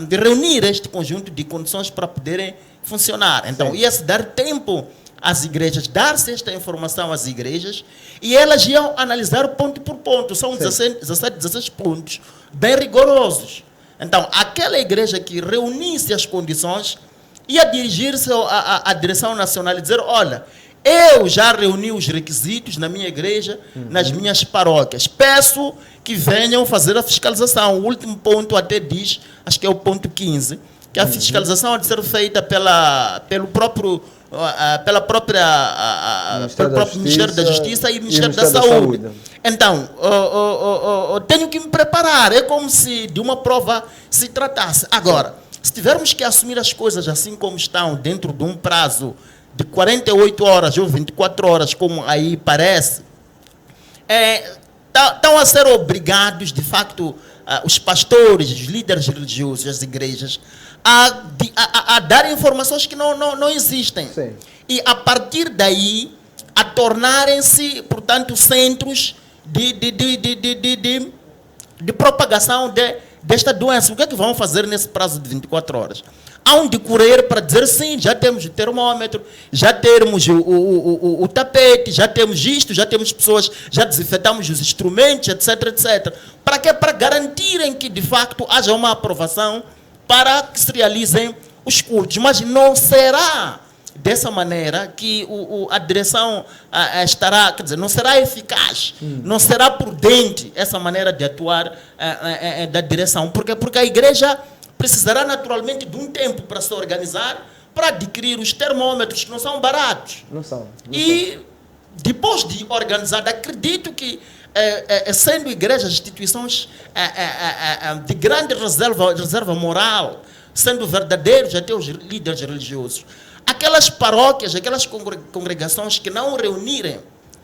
de reunir este conjunto de condições para poderem funcionar. Então, ia-se dar tempo às igrejas, dar-se esta informação às igrejas, e elas iam analisar ponto por ponto. São 16 pontos bem rigorosos. Então, aquela igreja que reunisse as condições ia dirigir-se à Direção Nacional e dizer: olha, eu já reuni os requisitos na minha igreja, nas minhas paróquias. Peço que venham fazer a fiscalização. O último ponto até diz, acho que é o ponto 15, que a fiscalização há de ser feita pelo próprio Ministério da Justiça e Ministério da Saúde. Então, tenho que me preparar. É como se de uma prova se tratasse. Agora, se tivermos que assumir as coisas assim como estão, dentro de um prazo de 48 horas ou 24 horas, como aí parece, estão a ser obrigados, de facto, os pastores, os líderes religiosos, as igrejas, a dar informações que não existem. Sim. E, a partir daí, a tornarem-se, portanto, centros de propagação desta doença. O que é que vão fazer nesse prazo de 24 horas? Há um decorrer para dizer: sim, já temos o termômetro, já temos o tapete, já temos isto, já temos pessoas, já desinfetamos os instrumentos, etc, etc. Para quê? Para garantirem que, de facto, haja uma aprovação para que se realizem os cultos. Mas não será dessa maneira que a direção estará, quer dizer, não será eficaz, não será prudente essa maneira de atuar da direção. Porque a igreja precisará naturalmente de um tempo para se organizar, para adquirir os termômetros, que não são baratos. Não são. Depois de organizar, acredito que, sendo igrejas instituições de grande reserva moral, sendo verdadeiros até os líderes religiosos, aquelas paróquias, aquelas congregações que não reunirem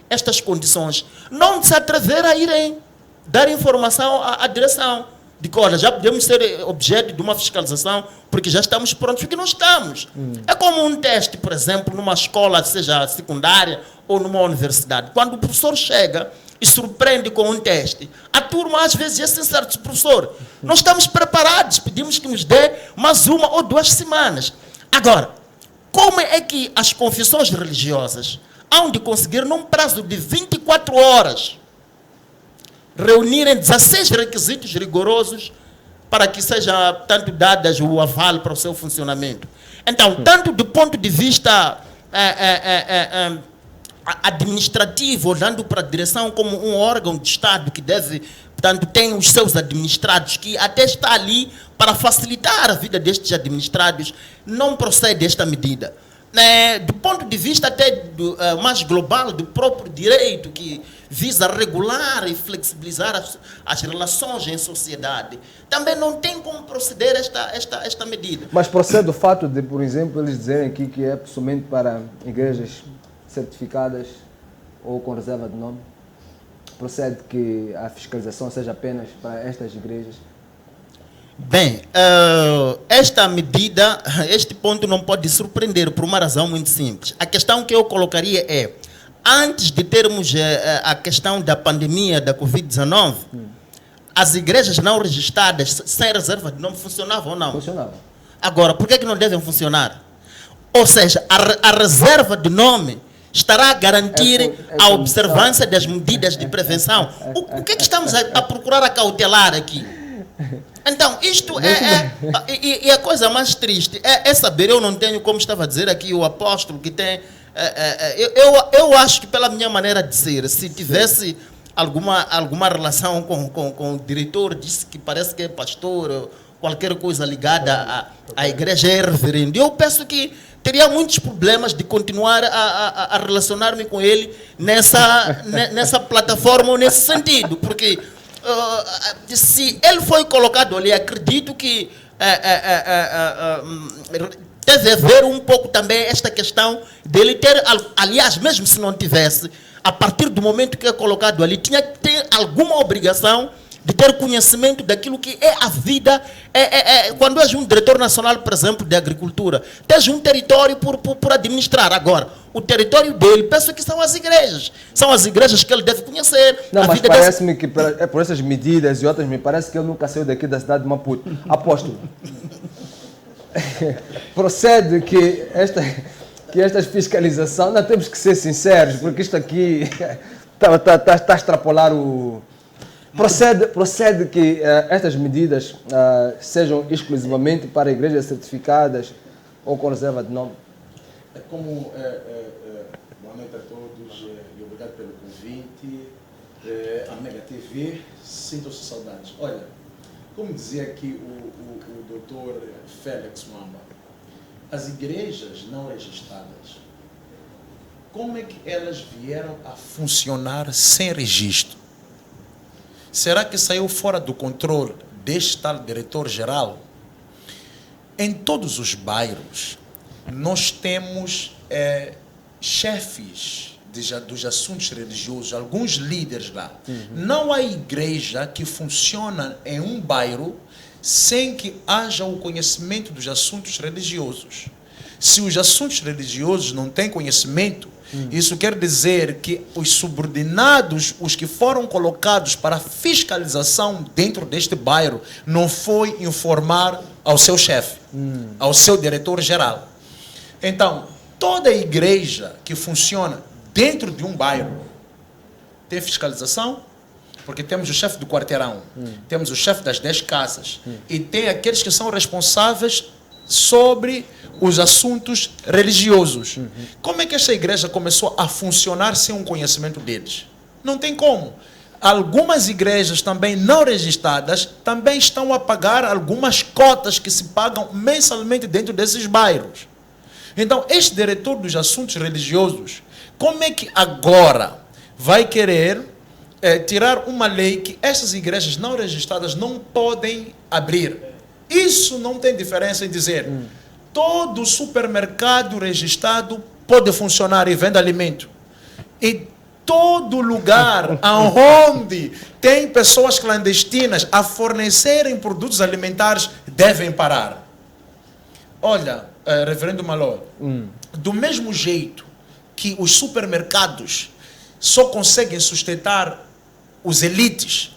estas condições, não se atrever a irem dar informação à direção. De que, olha, já podemos ser objeto de uma fiscalização, porque já estamos prontos, porque não estamos. É como um teste, por exemplo, numa escola, seja secundária ou numa universidade. Quando o professor chega e surpreende com um teste, a turma às vezes é sincera: professor, não estamos preparados, pedimos que nos dê mais 1 ou 2 semanas. Agora, como é que as confissões religiosas hão de conseguir, num prazo de 24 horas, reunirem 16 requisitos rigorosos para que seja tanto dadas o aval para o seu funcionamento? Então, tanto do ponto de vista administrativo, olhando para a direção como um órgão de Estado que deve, portanto, tem os seus administrados, que até está ali para facilitar a vida destes administrados, não procede esta medida. Do ponto de vista até mais global, do próprio direito, que visa regular e flexibilizar as relações em sociedade, também não tem como proceder esta medida. Mas procede o fato de, por exemplo, eles dizerem aqui que é somente para igrejas certificadas ou com reserva de nome? Procede que a fiscalização seja apenas para estas igrejas? Bem, esta medida, este ponto não pode surpreender por uma razão muito simples. A questão que eu colocaria é, antes de termos a questão da pandemia da Covid-19, as igrejas não registradas, sem reserva de nome, funcionavam ou não? Funcionavam. Agora, por que não devem funcionar? Ou seja, a reserva de nome estará a garantir a observância das medidas de prevenção. O que é que estamos a procurar acautelar aqui? Então, isto e a coisa mais triste é saber, eu não tenho, como estava a dizer aqui o apóstolo, que tem... eu acho que, pela minha maneira de ser, se tivesse alguma relação com o diretor, disse que parece que é pastor, qualquer coisa ligada à igreja, é reverendo. Eu penso que teria muitos problemas de continuar a relacionar-me com ele nessa plataforma ou nesse sentido, porque se ele foi colocado ali, acredito que deve haver um pouco também esta questão dele ter, aliás, mesmo se não tivesse, a partir do momento que é colocado ali, tinha que ter alguma obrigação de ter conhecimento daquilo que é a vida. Quando és um diretor nacional, por exemplo, de agricultura, tens um território por administrar. Agora, o território dele, penso que são as igrejas. São as igrejas que ele deve conhecer. Não, mas parece-me que por essas medidas e outras, me parece que ele nunca saiu daqui da cidade de Maputo. Apóstolo. Procede que esta fiscalização, nós temos que ser sinceros, porque isto aqui está a extrapolar o... Procede que estas medidas sejam exclusivamente para igrejas certificadas ou com reserva de nome? Boa noite a todos e obrigado pelo convite. A Mega TV, sintam-se saudades. Olha, como dizia aqui o doutor Félix Mwamba, as igrejas não registradas, como é que elas vieram a funcionar sem registro? Será que saiu fora do controle deste tal diretor-geral? Em todos os bairros, nós temos chefes dos assuntos religiosos, alguns líderes lá. Não há igreja que funcione em um bairro sem que haja o conhecimento dos assuntos religiosos. Se os assuntos religiosos não têm conhecimento, isso quer dizer que os subordinados, os que foram colocados para fiscalização dentro deste bairro, não foi informar ao seu chefe, ao seu diretor-geral. Então, toda igreja que funciona dentro de um bairro tem fiscalização, porque temos o chefe do quarteirão, temos o chefe das 10 casas, e tem aqueles que são responsáveis sobre os assuntos religiosos. Como é que esta igreja começou a funcionar sem um conhecimento deles? Não tem como. Algumas igrejas também não registradas também estão a pagar algumas cotas que se pagam mensalmente dentro desses bairros. Então, este diretor dos assuntos religiosos, como é que agora vai querer tirar uma lei que essas igrejas não registradas não podem abrir? Isso não tem diferença em dizer todo supermercado registrado pode funcionar e vende alimento. E todo lugar onde tem pessoas clandestinas a fornecerem produtos alimentares devem parar. Olha, reverendo Maló, do mesmo jeito que os supermercados só conseguem sustentar os elites,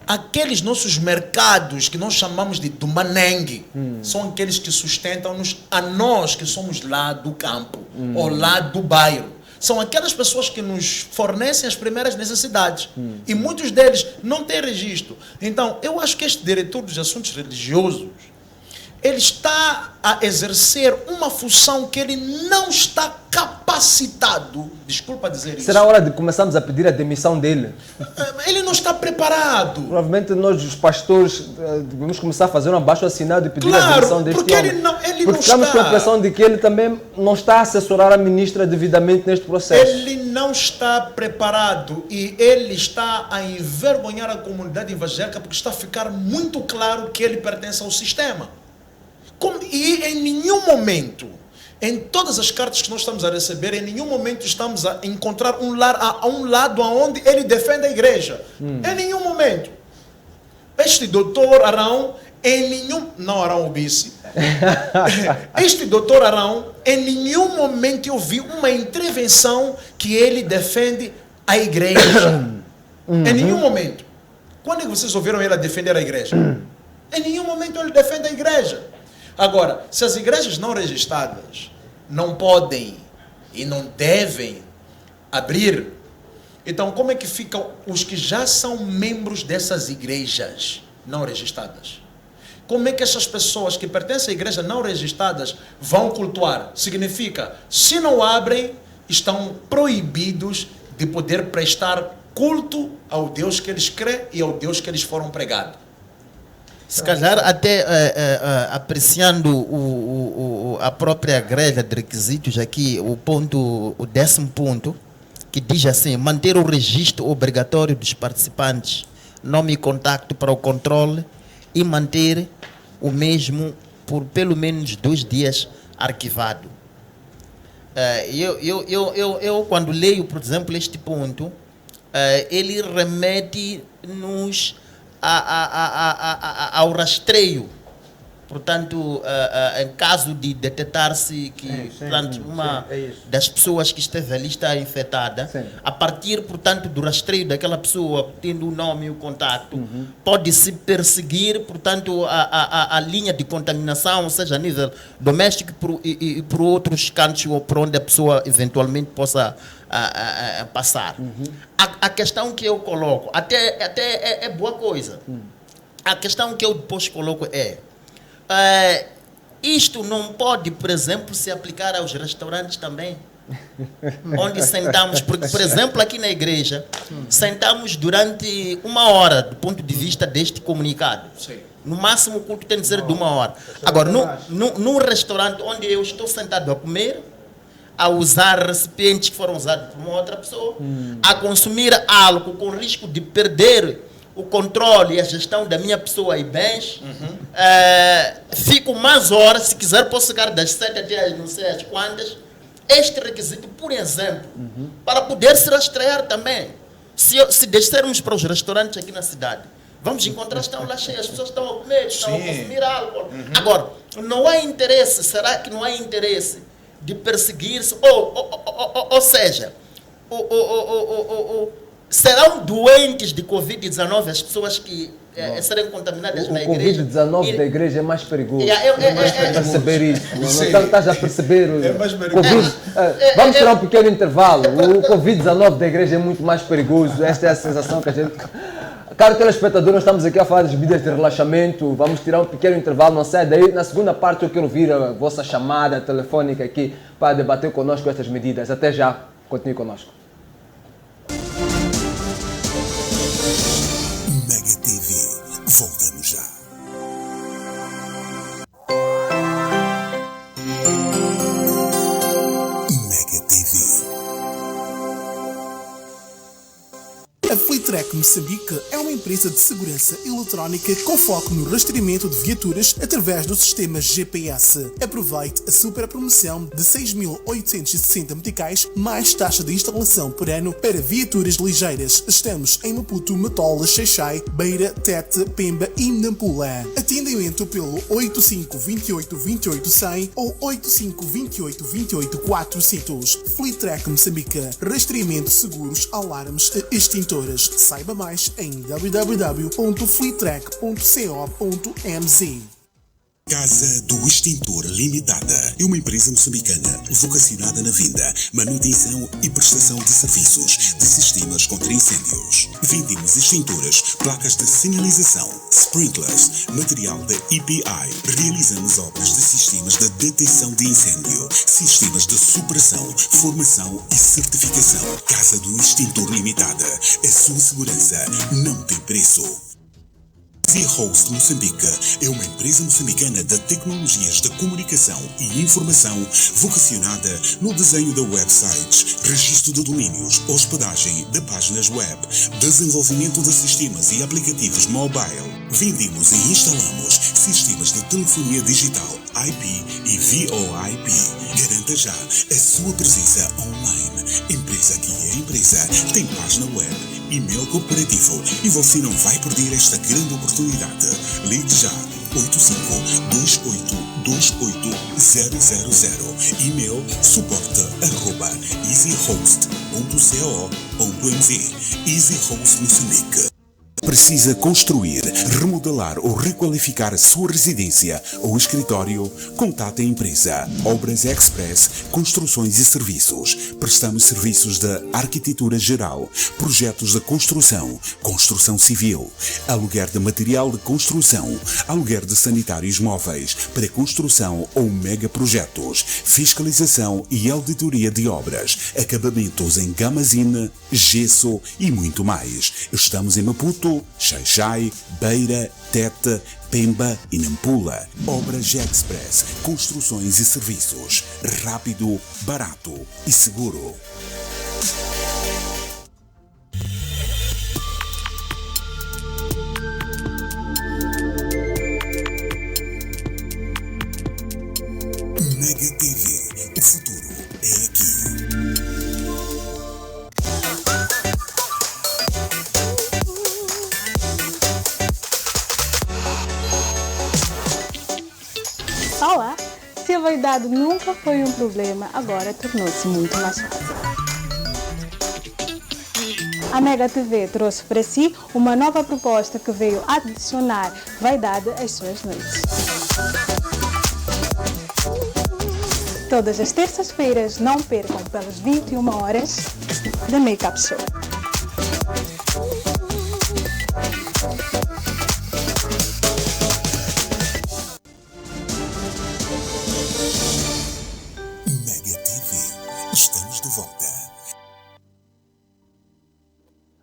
aqueles nossos mercados que nós chamamos de Dumanengue, são aqueles que sustentam-nos a nós que somos lá do campo ou lá do bairro. São aquelas pessoas que nos fornecem as primeiras necessidades. E muitos deles não têm registro. Então, eu acho que este diretor dos assuntos religiosos, ele está a exercer uma função que ele não está capacitado. Desculpa dizer isso. Será a hora de começarmos a pedir a demissão dele? Ele não está preparado. Provavelmente nós, os pastores, devemos começar a fazer um abaixo-assinado e pedir Claro, a demissão deste porque homem. ele não Porque estamos está. com a impressão de que ele também não está a assessorar a ministra devidamente neste processo. Ele não está preparado e ele está a envergonhar a comunidade evangélica porque está a ficar muito claro que ele pertence ao sistema. E em nenhum momento, em todas as cartas que nós estamos a receber, em nenhum momento estamos a encontrar um lado onde ele defende a igreja. Em nenhum momento. Este doutor Arão, não Arão Obice, este doutor Arão, em nenhum momento eu vi uma intervenção que ele defende a igreja. Em nenhum momento. Quando é que vocês ouviram ele defender a igreja? Em nenhum momento ele defende a igreja. Agora, se as igrejas não registradas não podem e não devem abrir, então como é que ficam os que já são membros dessas igrejas não registradas? Como é que essas pessoas que pertencem à igreja não registradas vão cultuar? Significa, se não abrem, estão proibidos de poder prestar culto ao Deus que eles creem e ao Deus que eles foram pregados. Se calhar até apreciando a própria grelha de requisitos aqui, o 10º ponto, que diz assim: manter o registro obrigatório dos participantes, nome e contacto para o controle e manter o mesmo por pelo menos 2 dias arquivado. Eu quando leio, por exemplo, este ponto, ele remete-nos ao rastreio. Portanto, em caso de detectar-se que uma das pessoas que esteve ali está infectada, a partir, portanto, do rastreio daquela pessoa, tendo o nome e o contacto, pode-se perseguir, portanto, a linha de contaminação, seja a nível doméstico e por outros cantos ou por onde a pessoa eventualmente possa passar. A questão que eu coloco, até é boa coisa. A questão que eu depois coloco é: isto não pode, por exemplo, se aplicar aos restaurantes também, onde sentamos, porque, por exemplo, aqui na igreja, sentamos durante 1 hora, do ponto de vista deste comunicado. Sim. No máximo, o culto tem de ser de 1 hora. Agora, num restaurante onde eu estou sentado a comer, a usar recipientes que foram usados por uma outra pessoa, a consumir álcool com risco de perder o controle e a gestão da minha pessoa e bens, fico mais horas, se quiser posso chegar das 7 até as não sei as quantas. Este requisito, por exemplo, para poder se rastrear também. Se descermos para os restaurantes aqui na cidade, vamos encontrar que estão lá cheios, as pessoas estão a comer, estão a consumir álcool. Agora, não há interesse, será que não há interesse de perseguir-se? Ou seja, serão doentes de Covid-19 as pessoas que serem contaminadas na igreja? O Covid-19 da igreja é mais perigoso. Perceber isso. Não estás a perceber. Vamos tirar um pequeno intervalo. O Covid-19 da igreja é muito mais perigoso. Esta é a sensação que a gente... Caro telespectador, nós estamos aqui a falar das medidas de relaxamento. Vamos tirar um pequeno intervalo, não sai daí. Na segunda parte eu quero ouvir a vossa chamada telefônica aqui para debater conosco estas medidas. Até já. Continue conosco. Mega TV. Voltamos já. Mega TV. A Fleetrack Moçambique é uma empresa de segurança eletrónica com foco no rastreamento de viaturas através do sistema GPS. Aproveite a super promoção de 6.860 meticais mais taxa de instalação por ano para viaturas ligeiras. Estamos em Maputo, Matola, Xaixai, Beira, Tete, Pemba e Nampula. Atendimento pelo 85 28 28 100 ou 85 28 28 400. Fleetrack Moçambique. Rastreamento, seguros, alarmes e extintores. Saiba mais em www.fleetrack.co.mz. Casa do Extintor Limitada é uma empresa moçambicana vocacionada na venda, manutenção e prestação de serviços de sistemas contra incêndios. Vendemos extintores, placas de sinalização, sprinklers, material da EPI. Realizamos obras de sistemas de detecção de incêndio, sistemas de supressão, formação e certificação. Casa do Extintor Limitada. A sua segurança não tem preço. Easy Host Moçambique é uma empresa moçambicana de tecnologias de comunicação e informação vocacionada no desenho de websites, registro de domínios, hospedagem de páginas web, desenvolvimento de sistemas e aplicativos mobile. Vendemos e instalamos sistemas de telefonia digital, IP e VoIP. Garanta já a sua presença online. Empresa que é empresa tem página web, e-mail corporativo e você não vai perder esta grande oportunidade. Ligue já 8528280000. E-mail suporte@easyhost.co.mz. Easy Host Moçambique. Precisa construir, remodelar ou requalificar a sua residência ou escritório? Contate a empresa Obras Express Construções e Serviços. Prestamos serviços de arquitetura geral, projetos de construção, construção civil, aluguer de material de construção, aluguer de sanitários móveis, pré-construção ou megaprojetos, fiscalização e auditoria de obras, acabamentos em gamazine, gesso e muito mais. Estamos em Maputo, Xai-Xai, Beira, Tete, Pemba e Nampula. Obras Express, construções e serviços. Rápido, barato e seguro. Mega TV, o futuro é aqui. Olá! Se a vaidade nunca foi um problema, agora tornou-se muito mais fácil. A Mega TV trouxe para si uma nova proposta que veio adicionar vaidade às suas noites. Todas as terças-feiras, não percam pelas 21 horas The Makeup Show. Estamos de volta.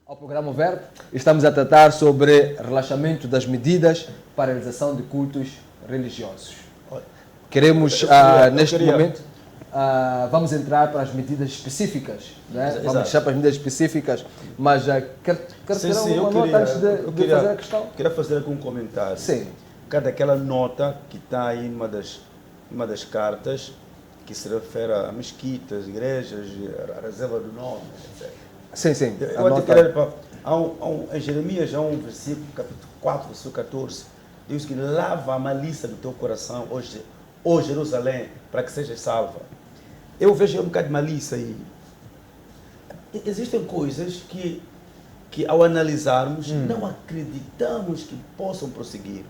Ao programa Verbo, estamos a tratar sobre relaxamento das medidas para a realização de cultos religiosos. Queremos, neste momento, vamos entrar para as medidas específicas, né? Vamos deixar para as medidas específicas, mas quero tirar uma nota antes de fazer a questão. Queria fazer aqui um comentário. Sim. Cada aquela nota que está aí numa das cartas, que se refere a mesquitas, igrejas, a reserva do nome, etc. Sim, sim. Eu até quero, em Jeremias há um versículo, capítulo 4, versículo 14, diz que lava a malícia do teu coração, ó Jerusalém, para que sejas salva. Eu vejo um bocado de malícia aí. Existem coisas que ao analisarmos, não acreditamos que possam prosseguir.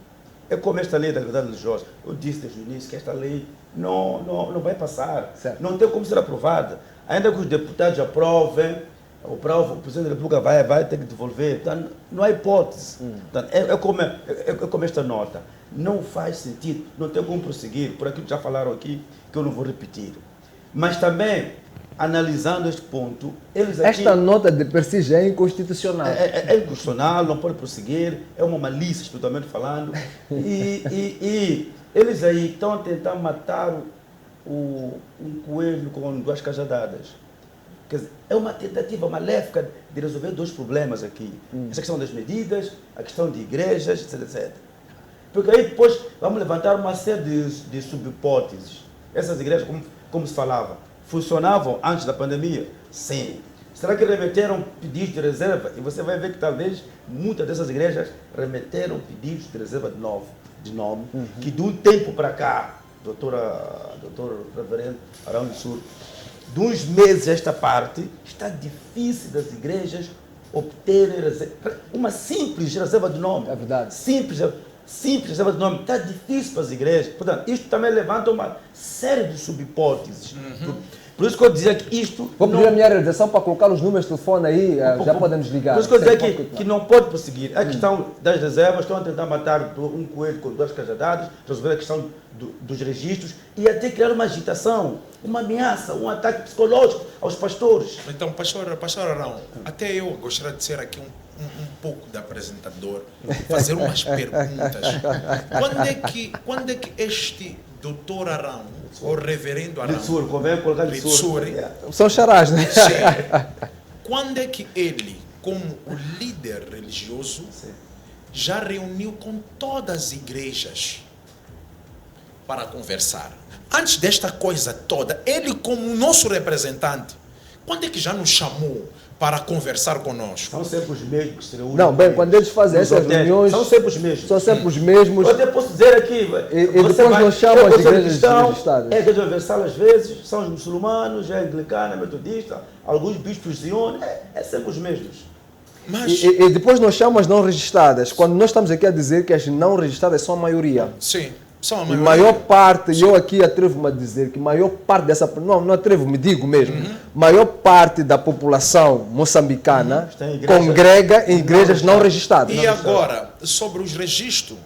É como esta lei da liberdade religiosa. Eu disse desde o início que esta lei não vai passar. Certo. Não tem como ser aprovada. Ainda que os deputados aprovem, o Presidente da República vai ter que devolver. Então, não há hipótese. Então, é como esta nota. Não faz sentido, não tem como prosseguir. Por aquilo que já falaram aqui, que eu não vou repetir. Mas também, analisando este ponto, eles aqui... Esta nota de per si já é inconstitucional. É inconstitucional, não pode prosseguir, é uma malícia, espiritualmente falando. E eles aí estão a tentar matar um coelho com duas cajadadas. Quer dizer, é uma tentativa maléfica de resolver dois problemas aqui. Essa questão das medidas, a questão de igrejas, etc, etc. Porque aí depois vamos levantar uma série de subhipóteses. Essas igrejas, como se falava, funcionavam antes da pandemia? Sim. Será que remeteram pedidos de reserva? E você vai ver que talvez muitas dessas igrejas remeteram pedidos de reserva de nome, que de um tempo para cá, doutor reverendo Arão do Sul, de uns meses esta parte, está difícil das igrejas obterem uma simples reserva de nome. É verdade. Simples reserva de nome. Está difícil para as igrejas. Portanto, isto também levanta uma série de subhipóteses. Por isso que eu dizia que isto... Vou pedir a minha realização para colocar os números de telefone aí, já podemos ligar. Por isso que eu dizia que não pode prosseguir. A questão das reservas, estão a tentar matar um coelho com duas cajadadas, resolver a questão dos registros e até criar uma agitação, uma ameaça, um ataque psicológico aos pastores. Então, pastor Arão, até eu gostaria de ser aqui um pouco de apresentador, fazer umas perguntas. Quando é que este doutor Arão, ou reverendo Arão, Litsur, convém colocar Litsur. São charás, né? Sim. Quando é que ele, como o líder religioso, já reuniu com todas as igrejas para conversar? Antes desta coisa toda, ele como nosso representante, quando é que já nos chamou para conversar conosco? São sempre os mesmos que se reúnem. Não, bem, quando eles fazem essas reuniões... São sempre os mesmos. São sempre os mesmos. Eu até posso dizer aqui... E depois não chamam as igrejas registradas. É a Igreja Universal às vezes, são os muçulmanos, é a anglicana, metodista, alguns bispos de Zion, é sempre os mesmos. Mas... E depois nós chamamos as não registradas, quando nós estamos aqui a dizer que as não registradas são a maioria. Sim. São a E maioria. maior parte, eu aqui atrevo-me a dizer que maior parte dessa... Não atrevo-me, digo mesmo. Maior parte da população moçambicana congrega em igrejas não registradas. E agora, sobre os registros,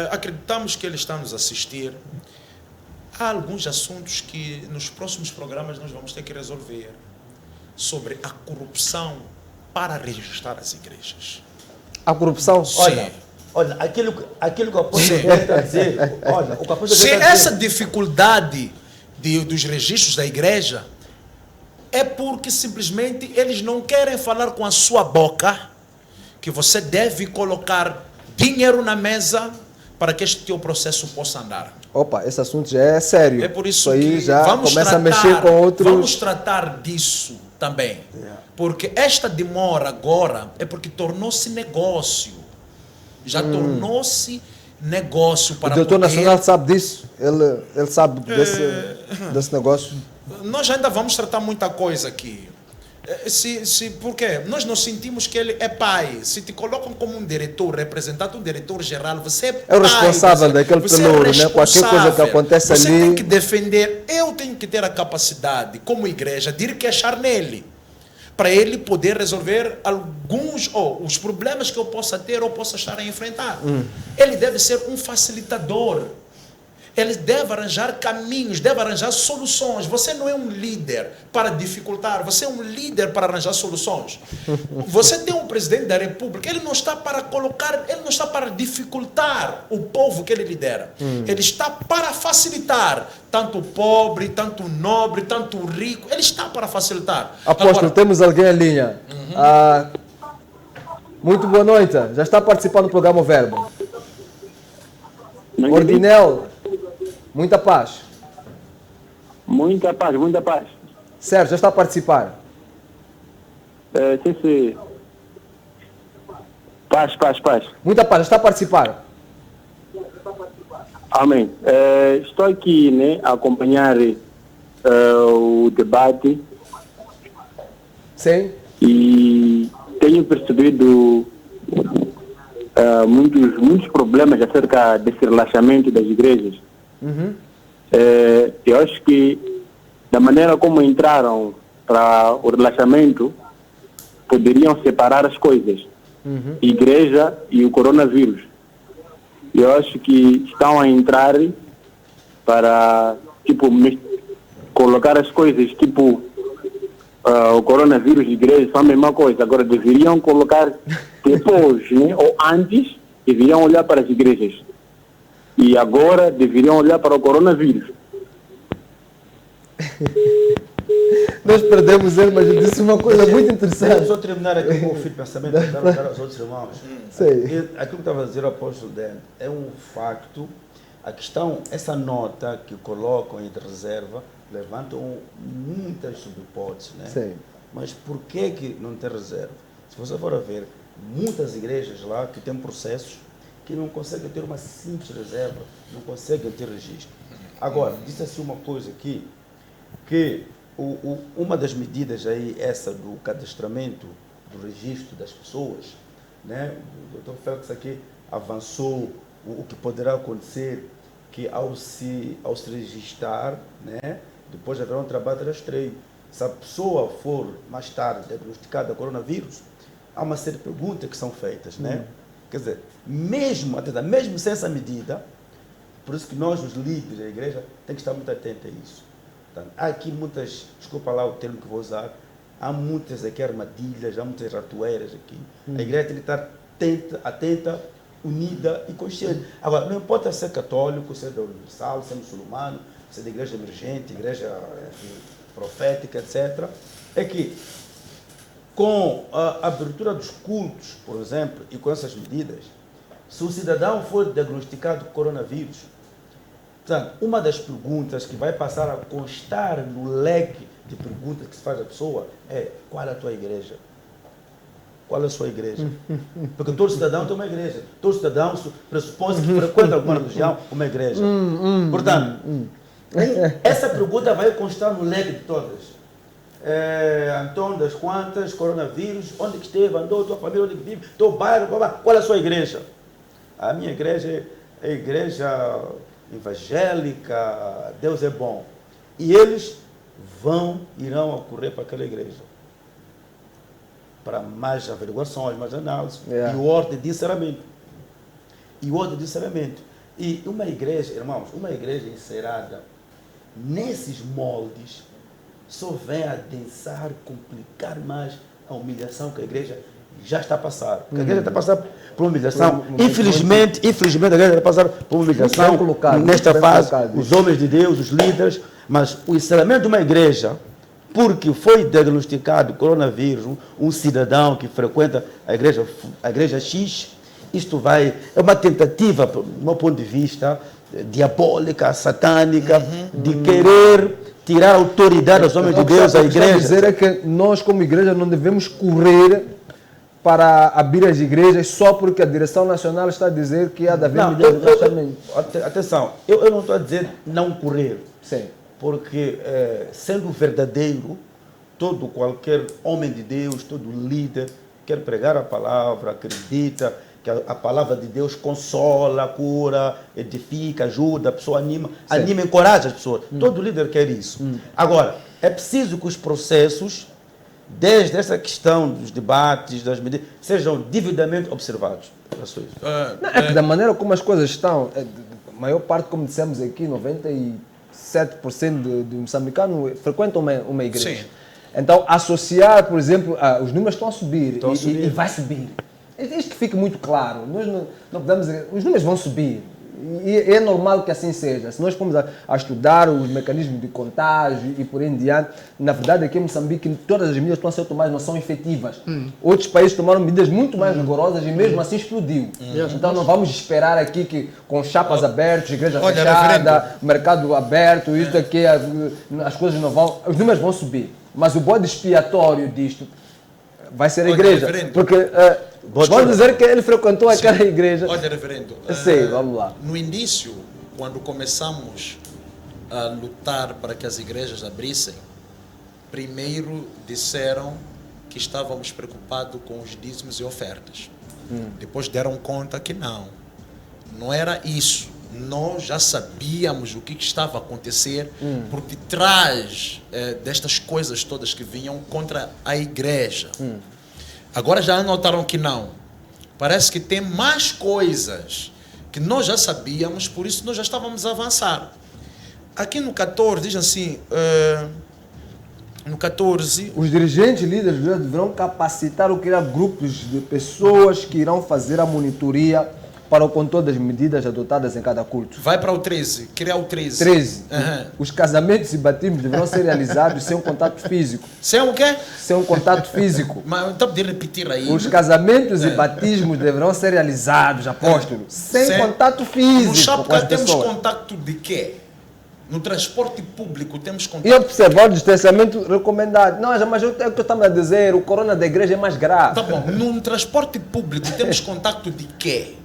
acreditamos que ele está nos assistir. Há alguns assuntos que nos próximos programas nós vamos ter que resolver sobre a corrupção para registrar as igrejas. A corrupção? Olha, aquilo que o apóstolo está a dizer, olha, o apóstolo Se está essa dificuldade dos registros da igreja é porque simplesmente eles não querem falar com a sua boca que você deve colocar dinheiro na mesa para que este teu processo possa andar. Opa, esse assunto já é sério. É por isso aí que já começa a mexer com outros... Vamos tratar disso também. Porque esta demora agora é porque tornou-se negócio. Já tornou-se negócio para o doutor poder... Nacional sabe disso? Ele sabe desse negócio? Nós ainda vamos tratar muita coisa aqui. Por quê? Nós não sentimos que ele é pai. Se te colocam como um diretor, representante, um diretor geral, você é pai. É o responsável daquele pelouro, né? Qualquer coisa que acontece ali... Você tem que defender. Eu tenho que ter a capacidade, como igreja, de ir queixar nele. Para ele poder resolver alguns, os problemas que eu possa ter ou possa estar a enfrentar. Ele deve ser um facilitador. Ele deve arranjar caminhos, deve arranjar soluções. Você não é um líder para dificultar, você é um líder para arranjar soluções. Você tem um presidente da República, ele não está para colocar, ele não está para dificultar o povo que ele lidera. Ele está para facilitar, tanto o pobre, tanto o nobre, tanto o rico, ele está para facilitar. Apóstolo, agora, temos alguém em linha. Muito boa noite, já está participando do programa O Verbo. Ordinel, muita paz. Muita paz, muita paz. Certo, já está a participar? Sim. Paz. Muita paz, já está a participar? Amém. Estou aqui, né, a acompanhar o debate. Sim. E tenho percebido muitos problemas acerca desse relaxamento das igrejas. Eu acho que da maneira como entraram para o relaxamento, poderiam separar as coisas, igreja e o coronavírus. Eu acho que estão a entrar para, colocar as coisas, o coronavírus e igreja são a mesma coisa. Agora, deveriam colocar depois, né, ou antes, deveriam olhar para as igrejas. E agora deveriam olhar para o coronavírus. Nós perdemos ele, mas ele disse uma coisa muito interessante. Deixa eu só terminar aqui com o fio de pensamento para os outros irmãos. Aquilo que estava a dizer o apóstolo Dan é um facto. A questão, essa nota que colocam aí de reserva, levantam muitas subhipóteses, né? Sim. Mas por que não tem reserva? Se você for a ver, muitas igrejas lá que têm processos que não conseguem ter uma simples reserva, não conseguem ter registro. Agora, disse-se uma coisa aqui, que uma das medidas aí, essa do cadastramento do registro das pessoas, né? O doutor Félix aqui avançou o que poderá acontecer, que ao se registrar, né, depois haverá um trabalho de rastreio. Se a pessoa for mais tarde diagnosticada coronavírus, há uma série de perguntas que são feitas, né? Quer dizer, mesmo sem essa medida, por isso que nós, os líderes da igreja, temos que estar muito atentos a isso. Portanto, há aqui muitas, desculpa lá o termo que vou usar, há muitas aqui armadilhas, há muitas ratoeiras aqui. A igreja tem que estar atenta, unida e consciente. Agora, não importa ser católico, ser da Universal, ser muçulmano, ser da igreja emergente, igreja profética, etc. É que com a abertura dos cultos, por exemplo, e com essas medidas, se o cidadão for diagnosticado com coronavírus, portanto, uma das perguntas que vai passar a constar no leque de perguntas que se faz à pessoa é: qual é a tua igreja? Qual é a sua igreja? Porque todo cidadão tem uma igreja. Todo cidadão pressupõe que frequenta alguma religião, uma igreja. Portanto, essa pergunta vai constar no leque de todas. Antônio das Quantas, coronavírus, onde que esteve, andou, tua família, onde que vive, teu bairro, qual é a sua igreja? A minha igreja é a igreja evangélica, Deus é bom. E eles irão ocorrer para aquela igreja, para mais averiguações, mais análises, e ordem de discernimento. E uma igreja, irmãos, uma igreja encerrada nesses moldes só vem adensar, complicar mais a humilhação que a igreja já está a passar. Porque a igreja está a passar por uma humilhação. Infelizmente, a igreja está a passar por uma humilhação nesta fase, os homens de Deus, os líderes, mas o encerramento de uma igreja, porque foi diagnosticado coronavírus, um cidadão que frequenta a igreja X, é uma tentativa, do meu ponto de vista, diabólica, satânica, de querer tirar a autoridade dos homens de Deus, a igreja. Dizer é que nós, como igreja, não devemos correr para abrir as igrejas só porque a direção nacional está a dizer que há de haver medidas de relaxamento. Atenção, eu não estou a dizer não correr. Sim. Porque, sendo verdadeiro, qualquer homem de Deus, todo líder, quer pregar a palavra, acredita que a palavra de Deus consola, cura, edifica, ajuda, a pessoa anima, encoraja as pessoas. Todo líder quer isso. Agora, é preciso que os processos, desde essa questão dos debates, das medidas, sejam devidamente observados. É que da maneira como as coisas estão, a maior parte, como dissemos aqui, 97% de moçambicanos frequentam uma igreja. Sim. Então, associar, por exemplo, os números estão a subir, e vai subir. Isto que fique muito claro. Nós não podemos dizer, os números vão subir. E é normal que assim seja. Se nós formos a estudar os mecanismos de contágio e por aí em diante, na verdade aqui em Moçambique todas as medidas que estão a ser tomadas não são efetivas. Outros países tomaram medidas muito mais rigorosas e mesmo assim explodiu. Então não vamos esperar aqui que com chapas abertas, igreja fechada, mercado aberto, isso aqui, as coisas não vão, os números vão subir. Mas o bode expiatório disto vai ser a igreja. Porque vamos dizer que ele frequentou aquela igreja. Olha, reverendo. Sim, vamos lá. No início, quando começamos a lutar para que as igrejas abrissem, primeiro disseram que estávamos preocupados com os dízimos e ofertas. Depois deram conta que não era isso. Nós já sabíamos o que estava a acontecer por detrás destas coisas todas que vinham contra a igreja. Agora já notaram que não. Parece que tem mais coisas que nós já sabíamos, por isso nós já estávamos a avançar. Aqui no 14, diz assim, no 14... Os dirigentes líderes deverão capacitar ou criar grupos de pessoas que irão fazer a monitoria para o controle das medidas adotadas em cada culto. Vai para o 13, criar o 13. 13. Os casamentos e batismos deverão ser realizados sem um contato físico. Sem o quê? Sem um contato físico. Mas então podia repetir aí. Os casamentos e batismos deverão ser realizados, apóstolo, sem contato físico. No Chapecó temos contato de quê? No transporte público temos contato. E observar o distanciamento recomendado. Não, mas o que eu estava a dizer, o corona da igreja é mais grave. Tá bom, no transporte público temos contato de quê?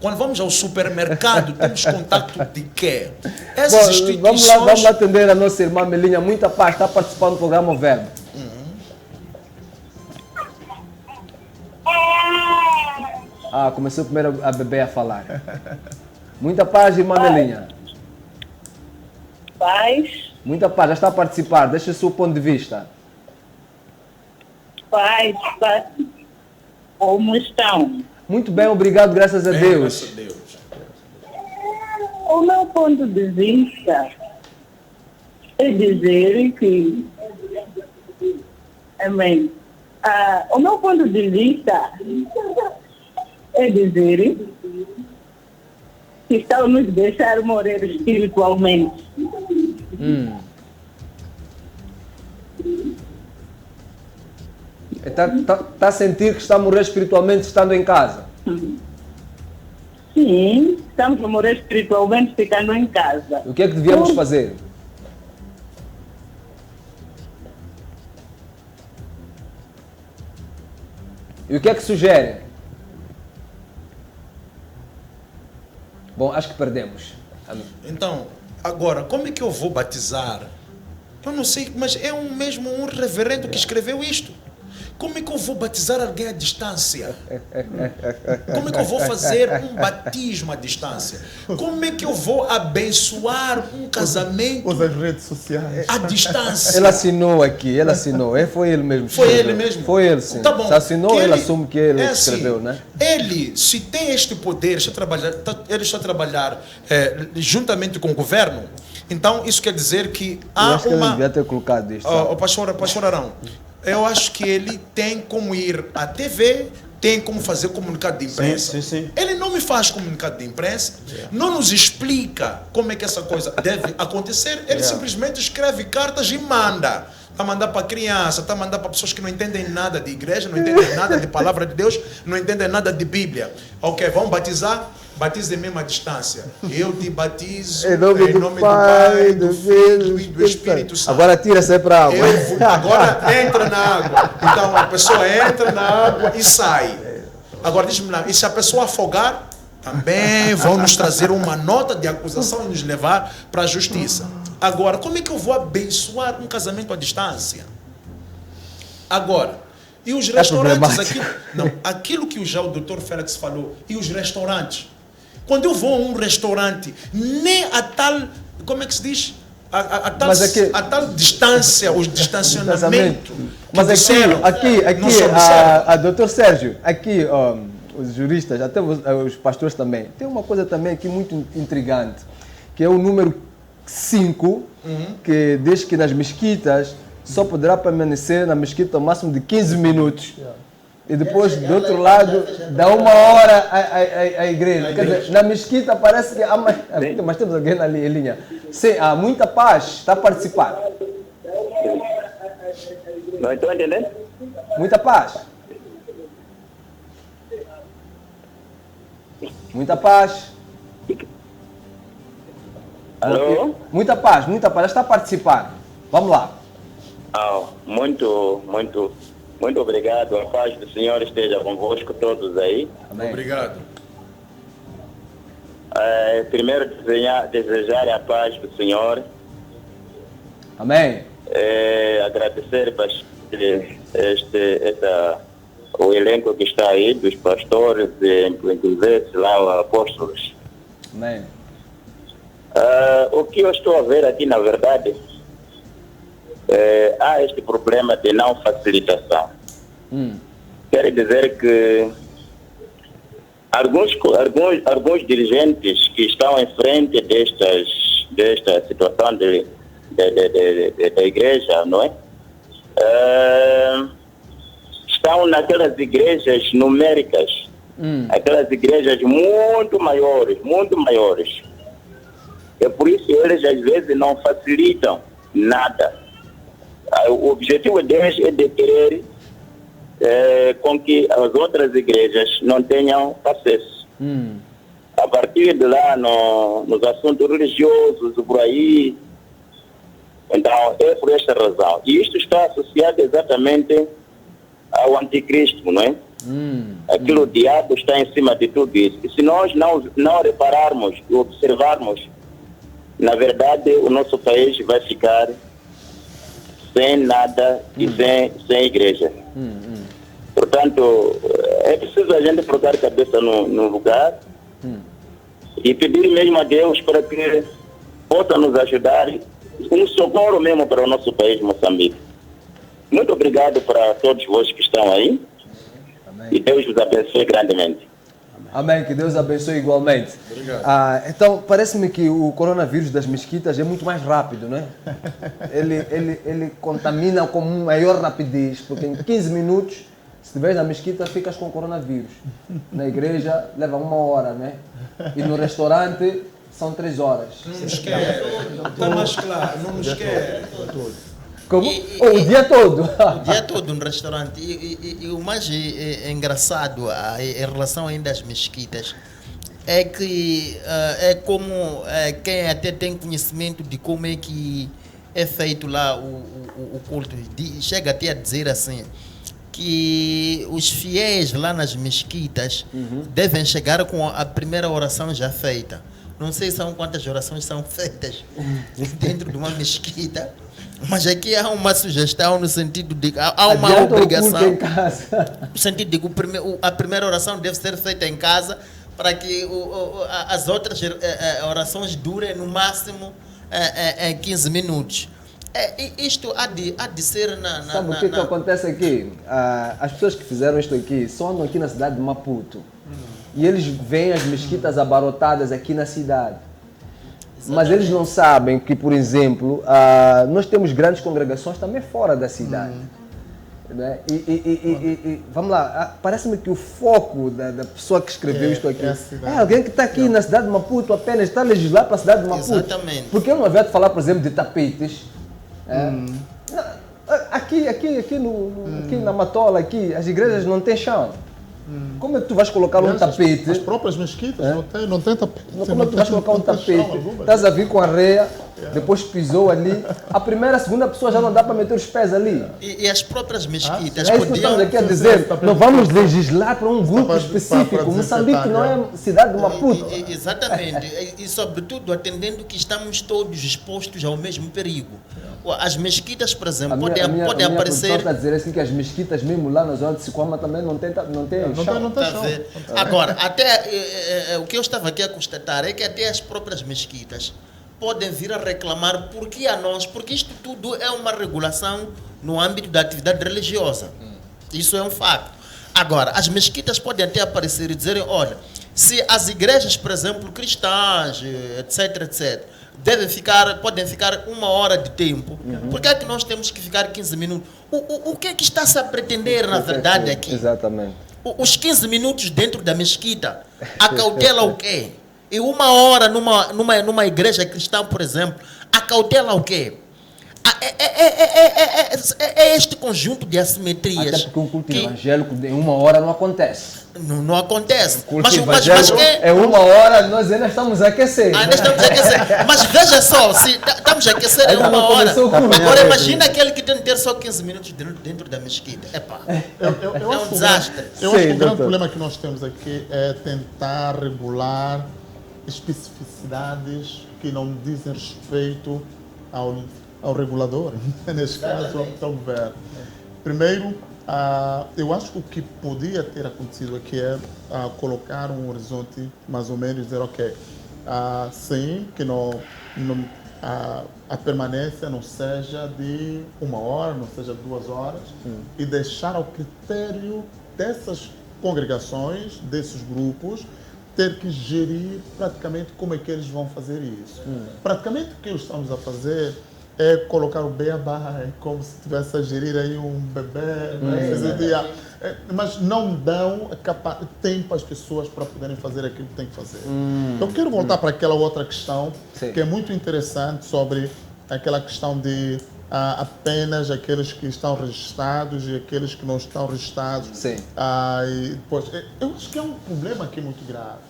Quando vamos ao supermercado, temos contato de quê? Essas instituições... Vamos lá atender a nossa irmã Melinha. Muita paz, está participando do programa O Verbo. começou primeiro a bebê a falar. Muita paz, irmã Melinha. Paz. Muita paz, já está a participar. Deixa o seu ponto de vista. Paz. Como estão? Muito bem, obrigado, graças a Deus. Graças a Deus. O meu ponto de vista é dizer que... Amém. O meu ponto de vista é dizer que estão a nos deixar morrer espiritualmente. Está a sentir que está a morrer espiritualmente estando em casa? Sim, estamos a morrer espiritualmente ficando em casa. O que é que devíamos fazer? E o que é que sugere? Bom, acho que perdemos. Então, agora, como é que eu vou batizar? Eu não sei, mas é mesmo um reverendo que escreveu isto. Como é que eu vou batizar alguém à distância? Como é que eu vou fazer um batismo à distância? Como é que eu vou abençoar um casamento Usa as redes sociais. à distância? Ele assinou aqui, ele assinou. Foi ele mesmo que Foi escreveu. ele mesmo? Foi ele, sim. Tá bom. Se assinou, Que ele assume que ele escreveu, assim, né? Ele, se tem este poder, ele está a trabalhar juntamente com o governo, então isso quer dizer que Eu há acho que ele uma... devia ter colocado isto. O pastor Arão, eu acho que ele tem como ir à TV, tem como fazer comunicado de imprensa. Sim. Ele não me faz comunicado de imprensa, não nos explica como é que essa coisa deve acontecer, ele simplesmente escreve cartas e manda. Está a mandar para criança, está a mandar para pessoas que não entendem nada de igreja, não entendem nada de palavra de Deus, não entendem nada de Bíblia. Ok, vamos batizar? Batize mesmo à distância. Eu te batizo Em nome do Pai, do Filho e do Espírito Santo. Agora tira-se para a água. Agora entra na água. Então a pessoa entra na água e sai. Agora diz-me lá, e se a pessoa afogar, também vão nos trazer uma nota de acusação e nos levar para a justiça. Agora, como é que eu vou abençoar um casamento à distância? Agora, e os restaurantes, aquilo que já o Dr. Félix falou, e os restaurantes? Quando eu vou a um restaurante, nem a tal, como é que se diz? A tal distância, o distanciamento. Mas aqui, Dr. Sérgio, aqui os juristas, até os pastores também, tem uma coisa também aqui muito intrigante, que é o número 5, que diz que nas mesquitas só poderá permanecer na mesquita ao máximo de 15 minutos. E depois, do outro lado, dá 1 hora a igreja. Quer dizer, na mesquita parece que há mais... Mas temos alguém na linha. Sim, há muita paz. Está a participar. Não estou entendendo? Muita paz. Muita paz. Alô? Muita paz. Já está a participar. Vamos lá. Muito obrigado. A paz do Senhor esteja convosco todos aí. Amém. Obrigado. Primeiro desejar a paz do Senhor. Amém. Agradecer o elenco que está aí, dos pastores, inclusive lá apóstolos. Amém. O que eu estou a ver aqui, na verdade, há este problema de não facilitação. Quer dizer que alguns dirigentes que estão em frente desta situação da igreja, não é? Estão naquelas igrejas numéricas, aquelas igrejas muito maiores. É por isso que eles às vezes não facilitam nada. O objetivo deles é de querer com que as outras igrejas não tenham acesso. A partir de lá, nos assuntos religiosos, por aí. Então, é por esta razão. E isto está associado exatamente ao anticristo, não é? Aquilo, o diabo está em cima de tudo isso. E se nós não repararmos e observarmos, na verdade, o nosso país vai ficar sem nada e sem igreja. Portanto, é preciso a gente colocar a cabeça no lugar e pedir mesmo a Deus para que possa nos ajudar, um socorro mesmo para o nosso país, Moçambique. Muito obrigado para todos vocês que estão aí. Amém. E Deus os abençoe grandemente. Amém, que Deus abençoe igualmente. Obrigado. Então, parece-me que o coronavírus das mesquitas é muito mais rápido, não é? Ele contamina com maior rapidez, porque em 15 minutos, se estiveres na mesquita, ficas com coronavírus. Na igreja, leva 1 hora, né? E no restaurante, são 3 horas. Não nos quer. Está mais claro, não nos quer. Como? O dia todo. O dia todo no restaurante. E o mais engraçado em relação ainda às mesquitas é que é como quem até tem conhecimento de como é que é feito lá o culto, chega até a dizer assim, que os fiéis lá nas mesquitas devem chegar com a primeira oração já feita. Não sei são quantas orações são feitas dentro de uma mesquita, mas aqui há uma sugestão no sentido de há uma Adianta obrigação, em casa. no sentido de que a primeira oração deve ser feita em casa para que as outras orações durem no máximo 15 minutos. Isto há de ser Sabe o que acontece aqui? As pessoas que fizeram isto aqui só andam aqui na cidade de Maputo. E eles veem as mesquitas abarrotadas aqui na cidade. Mas eles não sabem que, por exemplo, nós temos grandes congregações também fora da cidade. Né? Vamos lá, parece-me que o foco da pessoa que escreveu isto aqui é alguém que está aqui na cidade de Maputo apenas, está a legislar para a cidade de Maputo. Exatamente. Porque eu não havia de falar, por exemplo, de tapetes. Aqui na Matola, aqui, as igrejas não têm chão. Como é que tu vais colocar um tapete? As próprias mesquitas não tem tapete. Como é que tu vais colocar um tapete? Estás a vir com areia, depois pisou ali. A primeira, a segunda pessoa já não dá para meter os pés ali. E as próprias mesquitas É isso que estamos aqui a dizer. Não vamos legislar para um grupo específico. Moçambique não é cidade de Maputo. Exatamente. E sobretudo atendendo que estamos todos expostos ao mesmo perigo. As mesquitas, por exemplo, podem aparecer. Está a dizer assim que as mesquitas mesmo lá na zona de Sicoma também não tem chão. Agora, até o que eu estava aqui a constatar é que até as próprias mesquitas podem vir a reclamar porque a nós, porque isto tudo é uma regulação no âmbito da atividade religiosa. Isso é um facto. Agora, as mesquitas podem até aparecer e dizerem, olha, se as igrejas, por exemplo, cristãs, etc, podem ficar 1 hora de tempo, por que é que nós temos que ficar 15 minutos? O que é que está-se a pretender, na verdade, aqui? Exatamente. Os 15 minutos dentro da mesquita, acautela o quê? E 1 hora numa igreja cristã, por exemplo, acautela o quê? É este conjunto de assimetrias. Até porque um culto evangélico em 1 hora não acontece. Não acontece. Mas é 1 hora, nós ainda estamos a aquecer. Ainda estamos a aquecer. Mas veja só, se estamos a aquecer em 1 hora. Agora imagina aquele que tem que ter só 15 minutos dentro da mesquita. É um desastre. Eu acho que o grande problema que nós temos aqui é tentar regular especificidades que não dizem respeito ao regulador, neste caso ao governo. Primeiro, eu acho que o que podia ter acontecido aqui é colocar um horizonte mais ou menos, dizer, ok, sim, que a permanência não seja de 1 hora, não seja 2 horas, e deixar ao critério dessas congregações, desses grupos, ter que gerir praticamente como é que eles vão fazer isso. Praticamente o que estamos a fazer é colocar o beabá, é como se estivesse a gerir aí um bebê, mas não dão tempo às pessoas para poderem fazer aquilo que têm que fazer. Eu quero voltar para aquela outra questão, que é muito interessante, sobre aquela questão de apenas aqueles que estão registrados e aqueles que não estão registrados. Eu acho que é um problema aqui muito grave.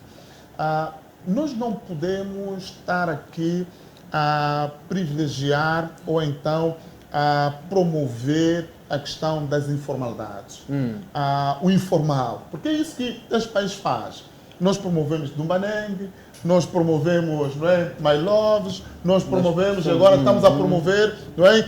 Nós não podemos estar aqui a privilegiar ou então a promover a questão das informalidades, o informal, porque é isso que este país faz. Nós promovemos Dumbanengue, nós promovemos, não é, My Loves, nós promovemos, agora estamos a promover, não é,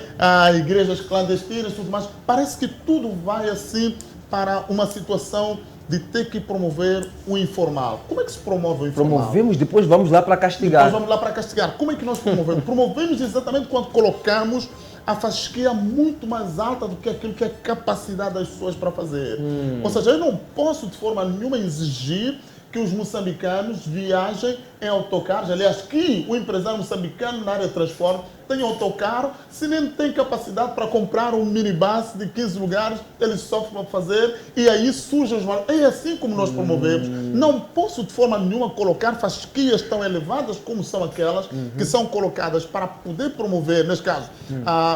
igrejas clandestinas, tudo mais. Parece que tudo vai assim para uma situação de ter que promover o informal. Como é que se promove o informal? Promovemos, depois vamos lá para castigar. Depois vamos lá para castigar. Como é que nós promovemos? Promovemos exatamente quando colocamos a fasquia muito mais alta do que aquilo que é a capacidade das pessoas para fazer. Ou seja, eu não posso de forma nenhuma exigir que os moçambicanos viajem em autocarros. Aliás, que o empresário moçambicano na área de transporte tenha autocarro, se nem tem capacidade para comprar um minibus de 15 lugares, ele sofre para fazer e aí surgem os malos. É assim como nós promovemos. Não posso de forma nenhuma colocar fasquias tão elevadas como são aquelas que são colocadas para poder promover, neste caso,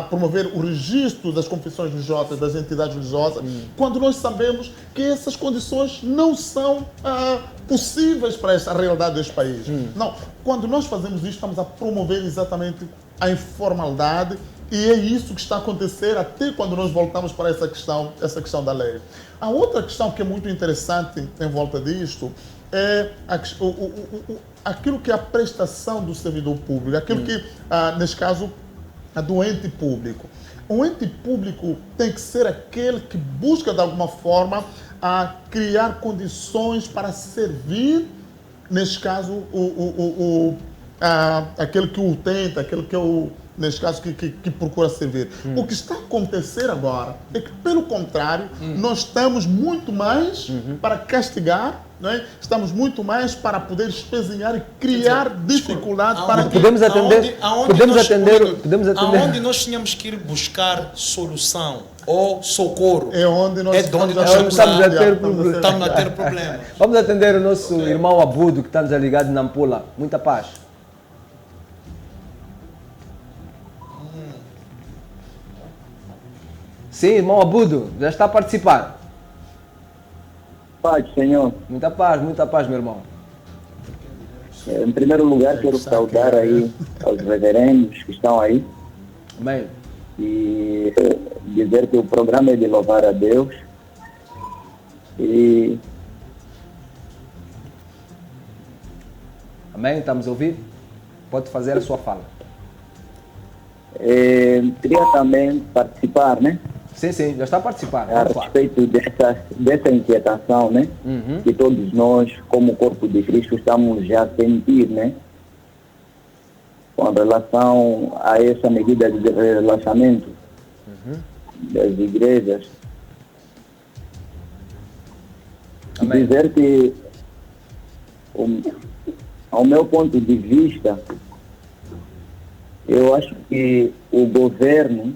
promover o registro das confissões religiosas, das entidades religiosas, quando nós sabemos que essas condições não são possíveis para essa realidade deste país. Não, quando nós fazemos isso, estamos a promover exatamente a informalidade e é isso que está a acontecer até quando nós voltamos para essa questão da lei. A outra questão que é muito interessante em volta disto é aquilo que é a prestação do servidor público, aquilo que, neste caso, a do ente público. O ente público tem que ser aquele que busca, de alguma forma, a criar condições para servir, neste caso, aquele que o tenta, aquele que neste caso, que procura servir. O que está a acontecer agora é que, pelo contrário, nós estamos muito mais para castigar, não é? Estamos muito mais para poder espezinhar e criar dificuldades para que... Podemos atender. Aonde nós tínhamos que ir buscar solução ou socorro. É onde nós estamos a ter problema. Estamos a ter problema. Vamos atender o nosso irmão Abudo, que está nos ligado na Nampula. Muita paz. Sim, irmão Abudo, já está a participar. Paz, Senhor. Muita paz, meu irmão. Em primeiro lugar, quero saudar aí aos reverendos que estão aí. Amém. E dizer que o programa é de louvar a Deus. E... Amém, estamos a ouvir? Pode fazer a sua fala. Queria também participar, né? Sim, já está a participar. A respeito dessa inquietação, né? Que todos nós, como corpo de Cristo, estamos já a sentir, né? Com relação a essa medida de relaxamento das igrejas. Amém. Dizer que, ao meu ponto de vista, eu acho que o governo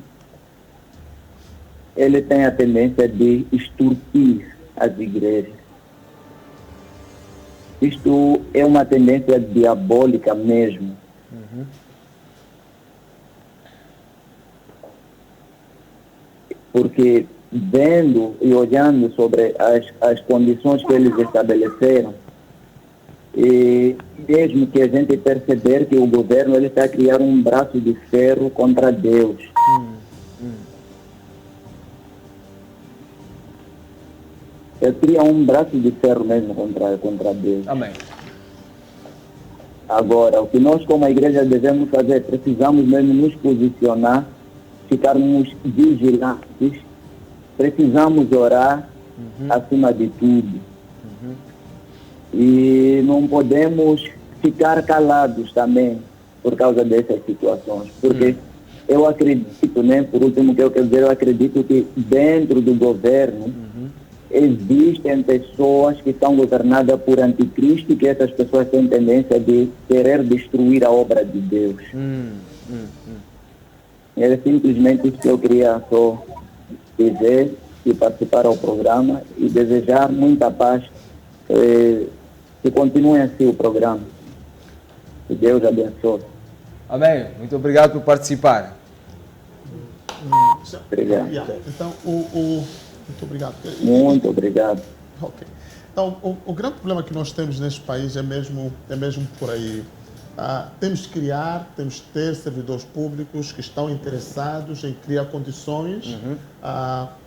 ele tem a tendência de extorquir as igrejas. Isto é uma tendência diabólica mesmo. Porque vendo e olhando sobre as condições que eles estabeleceram, e mesmo que a gente perceber que o governo ele está a criar um braço de ferro contra Deus. Ele cria um braço de ferro mesmo contra Deus. Amém. Agora, o que nós como a igreja devemos fazer, precisamos mesmo nos posicionar, ficarmos vigilantes, precisamos orar acima de tudo. E não podemos ficar calados também por causa dessas situações. Porque eu acredito, né, por último que eu quero dizer, eu acredito que dentro do governo existem pessoas que são governadas por anticristo e que essas pessoas têm tendência de querer destruir a obra de Deus. É simplesmente isso que eu queria só dizer e participar ao programa e desejar muita paz. Que continue assim o programa. Que Deus abençoe. Amém. Muito obrigado por participar. Obrigado. Então, muito obrigado. Muito obrigado. Ok. Então, o grande problema que nós temos neste país é mesmo por aí. Temos que ter servidores públicos que estão interessados em criar condições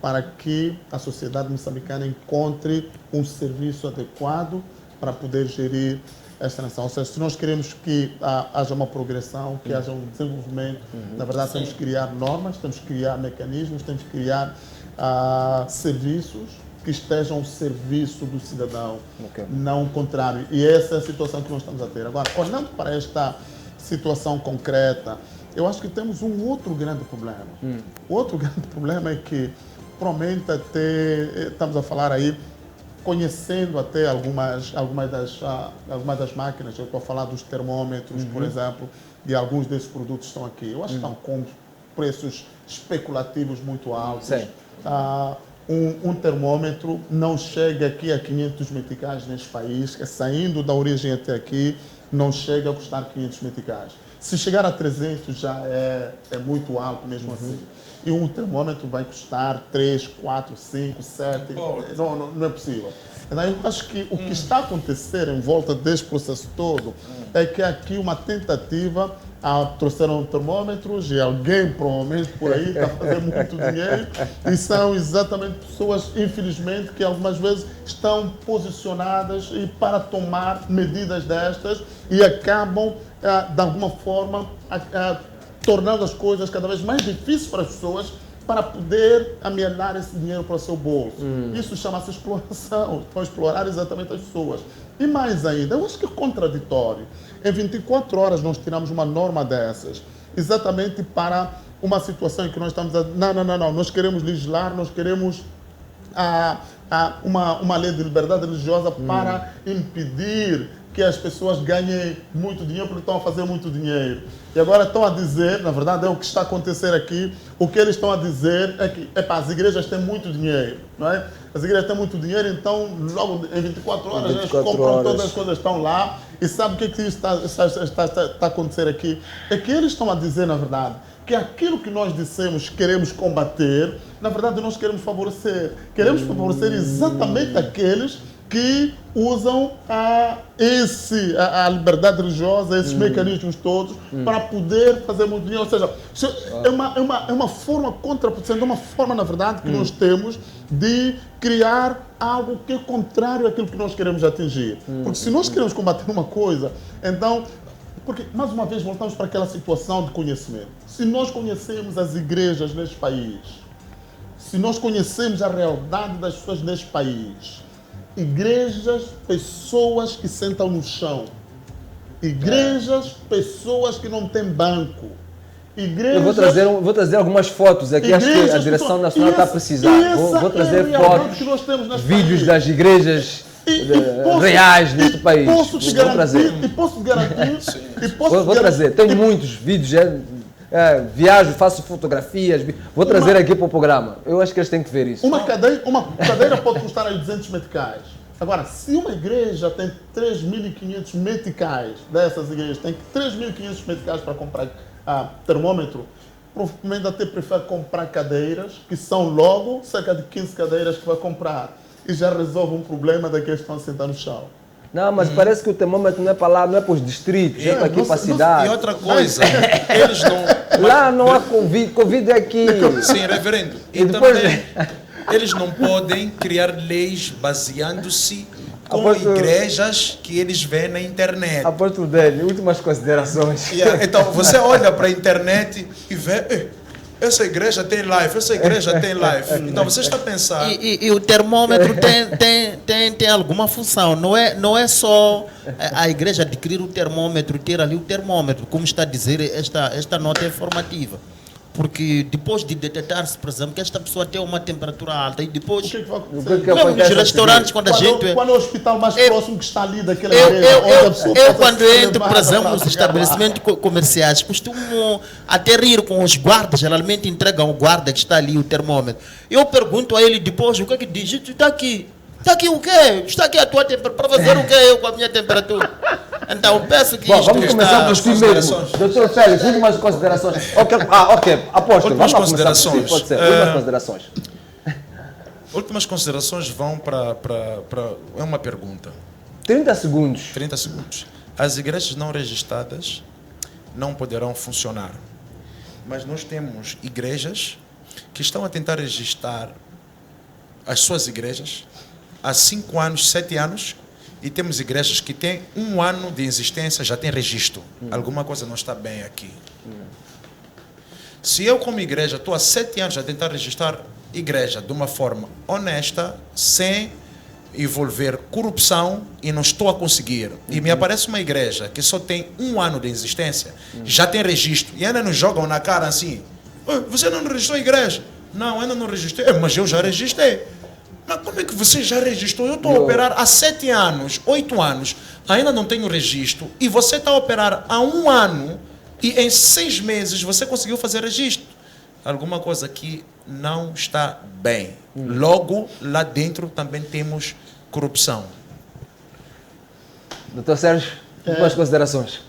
para que a sociedade moçambicana encontre um serviço adequado para poder gerir esta nação. Ou seja, se nós queremos que haja uma progressão, que haja um desenvolvimento, na verdade temos que criar normas, temos que criar mecanismos, temos que criar serviços que estejam ao serviço do cidadão, não o contrário. E essa é a situação que nós estamos a ter. Agora, olhando para esta situação concreta, eu acho que temos um outro grande problema. O outro grande problema é que, provavelmente, até estamos a falar aí, conhecendo até algumas das máquinas, eu estou a falar dos termômetros, por exemplo, e alguns desses produtos estão aqui. Eu acho que estão com preços especulativos muito altos. Um termômetro não chega aqui a 500 meticais neste país, saindo da origem até aqui, não chega a custar 500 meticais. Se chegar a 300 já é muito alto mesmo assim. E um termômetro vai custar 3, 4, 5, 7, não é possível. Então, eu acho que o que está a acontecer em volta deste processo todo é que aqui uma tentativa, trouxeram termômetros e alguém provavelmente por aí está a fazer muito dinheiro e são exatamente pessoas, infelizmente, que algumas vezes estão posicionadas para tomar medidas destas e acabam, de alguma forma, tornando as coisas cada vez mais difíceis para as pessoas para poder amealhar esse dinheiro para o seu bolso. Isso chama-se exploração, estão a explorar exatamente as pessoas. E mais ainda, eu acho que é contraditório. Em 24 horas nós tiramos uma norma dessas, exatamente para uma situação em que nós estamos a... Não, nós queremos legislar, nós queremos uma lei de liberdade religiosa para impedir que as pessoas ganhem muito dinheiro porque estão a fazer muito dinheiro. E agora estão a dizer, na verdade é o que está a acontecer aqui, o que eles estão a dizer é que as igrejas têm muito dinheiro, não é? As igrejas têm muito dinheiro, então logo em 24 horas eles compram todas as coisas, estão lá. E sabe o que está a acontecer aqui? É que eles estão a dizer, na verdade, que aquilo que nós dissemos queremos combater, na verdade nós queremos favorecer. Queremos favorecer exatamente aqueles que usam a liberdade religiosa, esses mecanismos todos, para poder fazer muito dinheiro. Ou seja, é uma forma contraproducente, é uma forma, na verdade, que nós temos de criar algo que é contrário àquilo que nós queremos atingir. Porque se nós queremos combater uma coisa, então... Porque, mais uma vez, voltamos para aquela situação de conhecimento. Se nós conhecemos as igrejas neste país, se nós conhecemos a realidade das pessoas neste país, igrejas, pessoas que sentam no chão. Igrejas, pessoas que não têm banco. Igrejas, eu vou trazer algumas fotos aqui, acho que a direção nacional está a precisar. Vou trazer fotos, vídeos das igrejas reais neste país. Posso garantir. Vou trazer, tenho muitos vídeos. Viajo, faço fotografias, vou trazer aqui para o programa. Eu acho que eles têm que ver isso. Uma cadeira pode custar aí 200 meticais. Agora, se uma igreja tem 3.500 meticais, dessas igrejas tem 3.500 meticais para comprar termômetro, provavelmente até prefere comprar cadeiras, que são logo cerca de 15 cadeiras que vai comprar. E já resolve um problema daqueles que estão a sentar no chão. Não, mas parece que o termômetro não é para lá, não é para os distritos, é para aqui para a cidade. E outra coisa, eles não... Lá não há Covid, Covid é aqui. Sim, reverendo. E também, eles não podem criar leis baseando-se com igrejas que eles veem na internet. Apóstolo dele, últimas considerações. Então, você olha para a internet e vê... Essa igreja tem live, essa igreja tem live. Então você está a pensar... E o termômetro tem alguma função. Não é só a igreja adquirir o termômetro e ter ali o termômetro, como está a dizer esta nota informativa. Porque depois de detectar-se, por exemplo, que esta pessoa tem uma temperatura alta e depois... Mesmo nos restaurantes, quando a gente... Qual é o hospital mais próximo que está ali daquela igreja? Eu quando entro, por exemplo, nos estabelecimentos comerciais, costumo até rir com os guardas, geralmente entregam o guarda que está ali o termômetro. Eu pergunto a ele depois, o que é que diz? Está aqui. Está aqui o quê? Está aqui a tua temperatura. Para fazer o quê eu com a minha temperatura? Então, peço que vamos começar por si mesmo. Doutor Félix, últimas considerações. Ok, apóstolo, vamos lá começar por si. Pode ser, últimas considerações. Últimas considerações vão para... É uma pergunta. 30 segundos. 30 segundos. As igrejas não registradas não poderão funcionar. Mas nós temos igrejas que estão a tentar registrar as suas igrejas há 5 anos, 7 anos, e temos igrejas que têm 1 ano de existência, já tem registro. Alguma coisa não está bem aqui. Se eu, como igreja, estou há 7 anos a tentar registrar igreja de uma forma honesta, sem envolver corrupção, e não estou a conseguir. E me aparece uma igreja que só tem 1 ano de existência, já tem registro, e ainda nos jogam na cara assim: você não registrou a igreja? Não, ainda não registrei. Mas eu já registrei. Mas como é que você já registrou? Eu estou a operar há 7 anos, 8 anos, ainda não tenho registro, e você está a operar há 1 ano, e em 6 meses você conseguiu fazer registro. Alguma coisa aqui não está bem. Logo, lá dentro também temos corrupção. Doutor Sérgio, algumas considerações?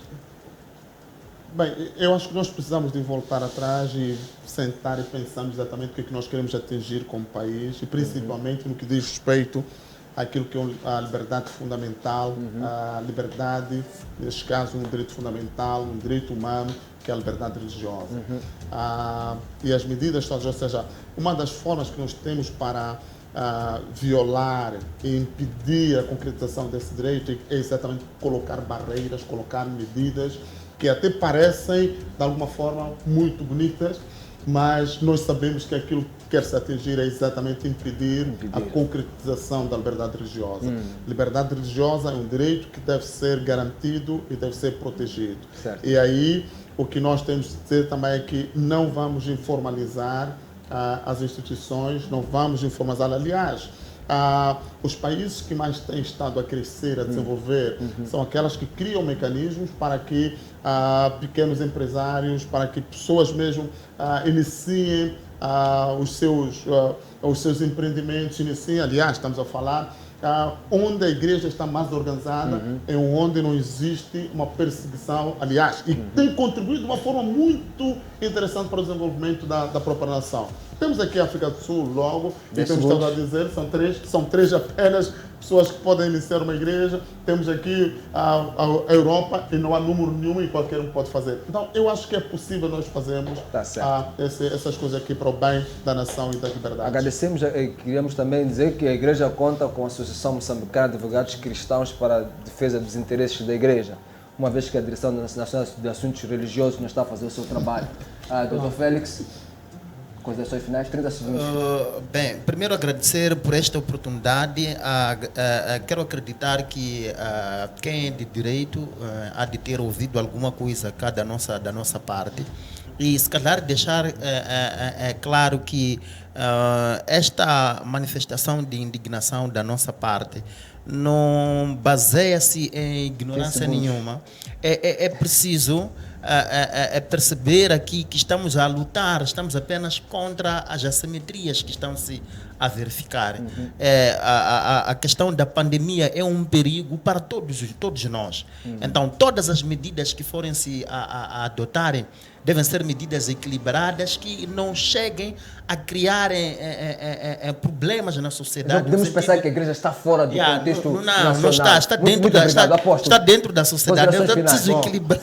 Bem, eu acho que nós precisamos de voltar atrás e sentar e pensar exatamente o que é que nós queremos atingir como país, e principalmente no que diz respeito àquilo que é a liberdade fundamental, a liberdade, neste caso, um direito fundamental, um direito humano, que é a liberdade religiosa. E as medidas todas, ou seja, uma das formas que nós temos para violar e impedir a concretização desse direito é exatamente colocar barreiras, colocar medidas que até parecem, de alguma forma, muito bonitas, mas nós sabemos que aquilo que quer se atingir é exatamente impedir a concretização da liberdade religiosa. Liberdade religiosa é um direito que deve ser garantido e deve ser protegido. Certo. E aí, o que nós temos de dizer também é que não vamos informalizar as instituições, não vamos informalizar. Aliás, os países que mais têm estado a crescer, a desenvolver, são aquelas que criam mecanismos para que pequenos empresários, para que pessoas mesmo iniciem os seus empreendimentos, iniciem. Aliás, estamos a falar onde a igreja está mais organizada, é onde não existe uma perseguição, aliás, e tem contribuído de uma forma muito interessante para o desenvolvimento da própria nação. Temos aqui a África do Sul, logo, e temos estado a dizer, são três apenas pessoas que podem iniciar uma igreja. Temos aqui a Europa, e não há número nenhum e qualquer um pode fazer. Então, eu acho que é possível nós fazermos essas coisas aqui para o bem da nação e da liberdade. Agradecemos e queríamos também dizer que a igreja conta com a Associação Moçambicana de Advogados Cristãos para a defesa dos interesses da igreja, uma vez que a Direção Nacional de Assuntos Religiosos não está a fazer o seu trabalho. Dr. Félix, considerações finais, 30 segundos. Bem, primeiro agradecer por esta oportunidade. Quero acreditar que quem é de direito há de ter ouvido alguma coisa cá da nossa parte. E se calhar deixar claro que esta manifestação de indignação da nossa parte não baseia-se em ignorância nenhuma. É preciso perceber aqui que estamos a lutar, estamos apenas contra as assimetrias que estão se a verificar. A questão da pandemia é um perigo para todos nós. Então, todas as medidas que forem se a adotarem devem ser medidas equilibradas que não cheguem a criar problemas na sociedade. Não podemos pensar que a igreja está fora do contexto nacional. Não está, está dentro da sociedade. É preciso equilibrar.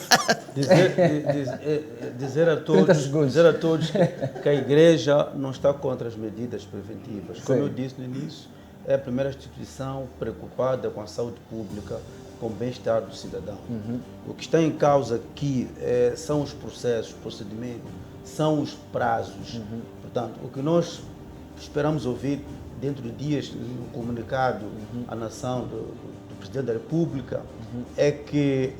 Dizer a todos que a igreja não está contra as medidas preventivas. Como eu disse no início, é a primeira instituição preocupada com a saúde pública, com o bem-estar do cidadão. O que está em causa aqui são os processos, procedimentos, são os prazos. Portanto, o que nós esperamos ouvir dentro de dias, no comunicado à nação do Presidente da República, é que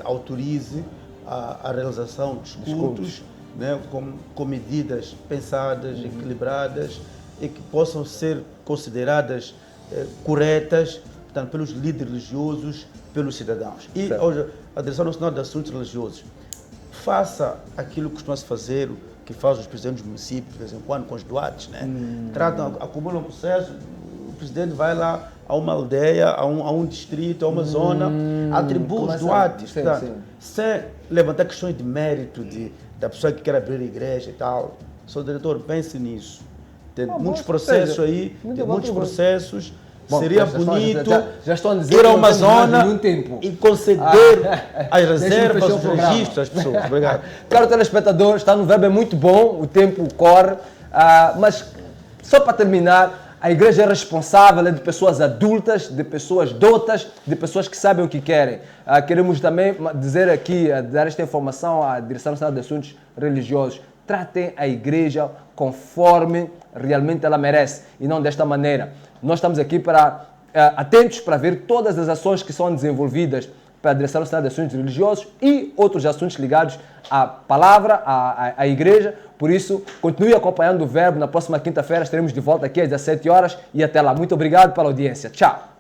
autorize a realização dos cultos, né, com medidas pensadas, equilibradas e que possam ser consideradas corretas, portanto, pelos líderes religiosos, pelos cidadãos. E hoje, a Direção Nacional de Assuntos Religiosos faça aquilo que costuma-se fazer, que faz os presidentes dos municípios, de vez em quando, com os doates, né? Tratam, acumulam um processo, o presidente vai lá a uma aldeia, a um distrito, a uma zona, atribui os doates, sem levantar questões de mérito da pessoa que quer abrir a igreja e tal. Senhor diretor, pense nisso. Tem muitos processos aí, muitos processos. Bom, seria bonito já estão a dizer ir a uma zona e conceder as reservas, os registros às pessoas. Obrigado. Caro telespectador, está no verbo, é muito bom, o tempo corre, mas só para terminar, a igreja é responsável de pessoas adultas, de pessoas doutas, de pessoas que sabem o que querem. Queremos também dizer aqui, dar esta informação à Direção Nacional de Assuntos Religiosos. Tratem a igreja conforme realmente ela merece e não desta maneira. Nós estamos aqui atentos para ver todas as ações que são desenvolvidas para a Direção Nacional de Assuntos Religiosos e outros assuntos ligados à palavra, à igreja. Por isso, continue acompanhando o Verbo. Na próxima quinta-feira estaremos de volta aqui às 17 horas e até lá. Muito obrigado pela audiência. Tchau!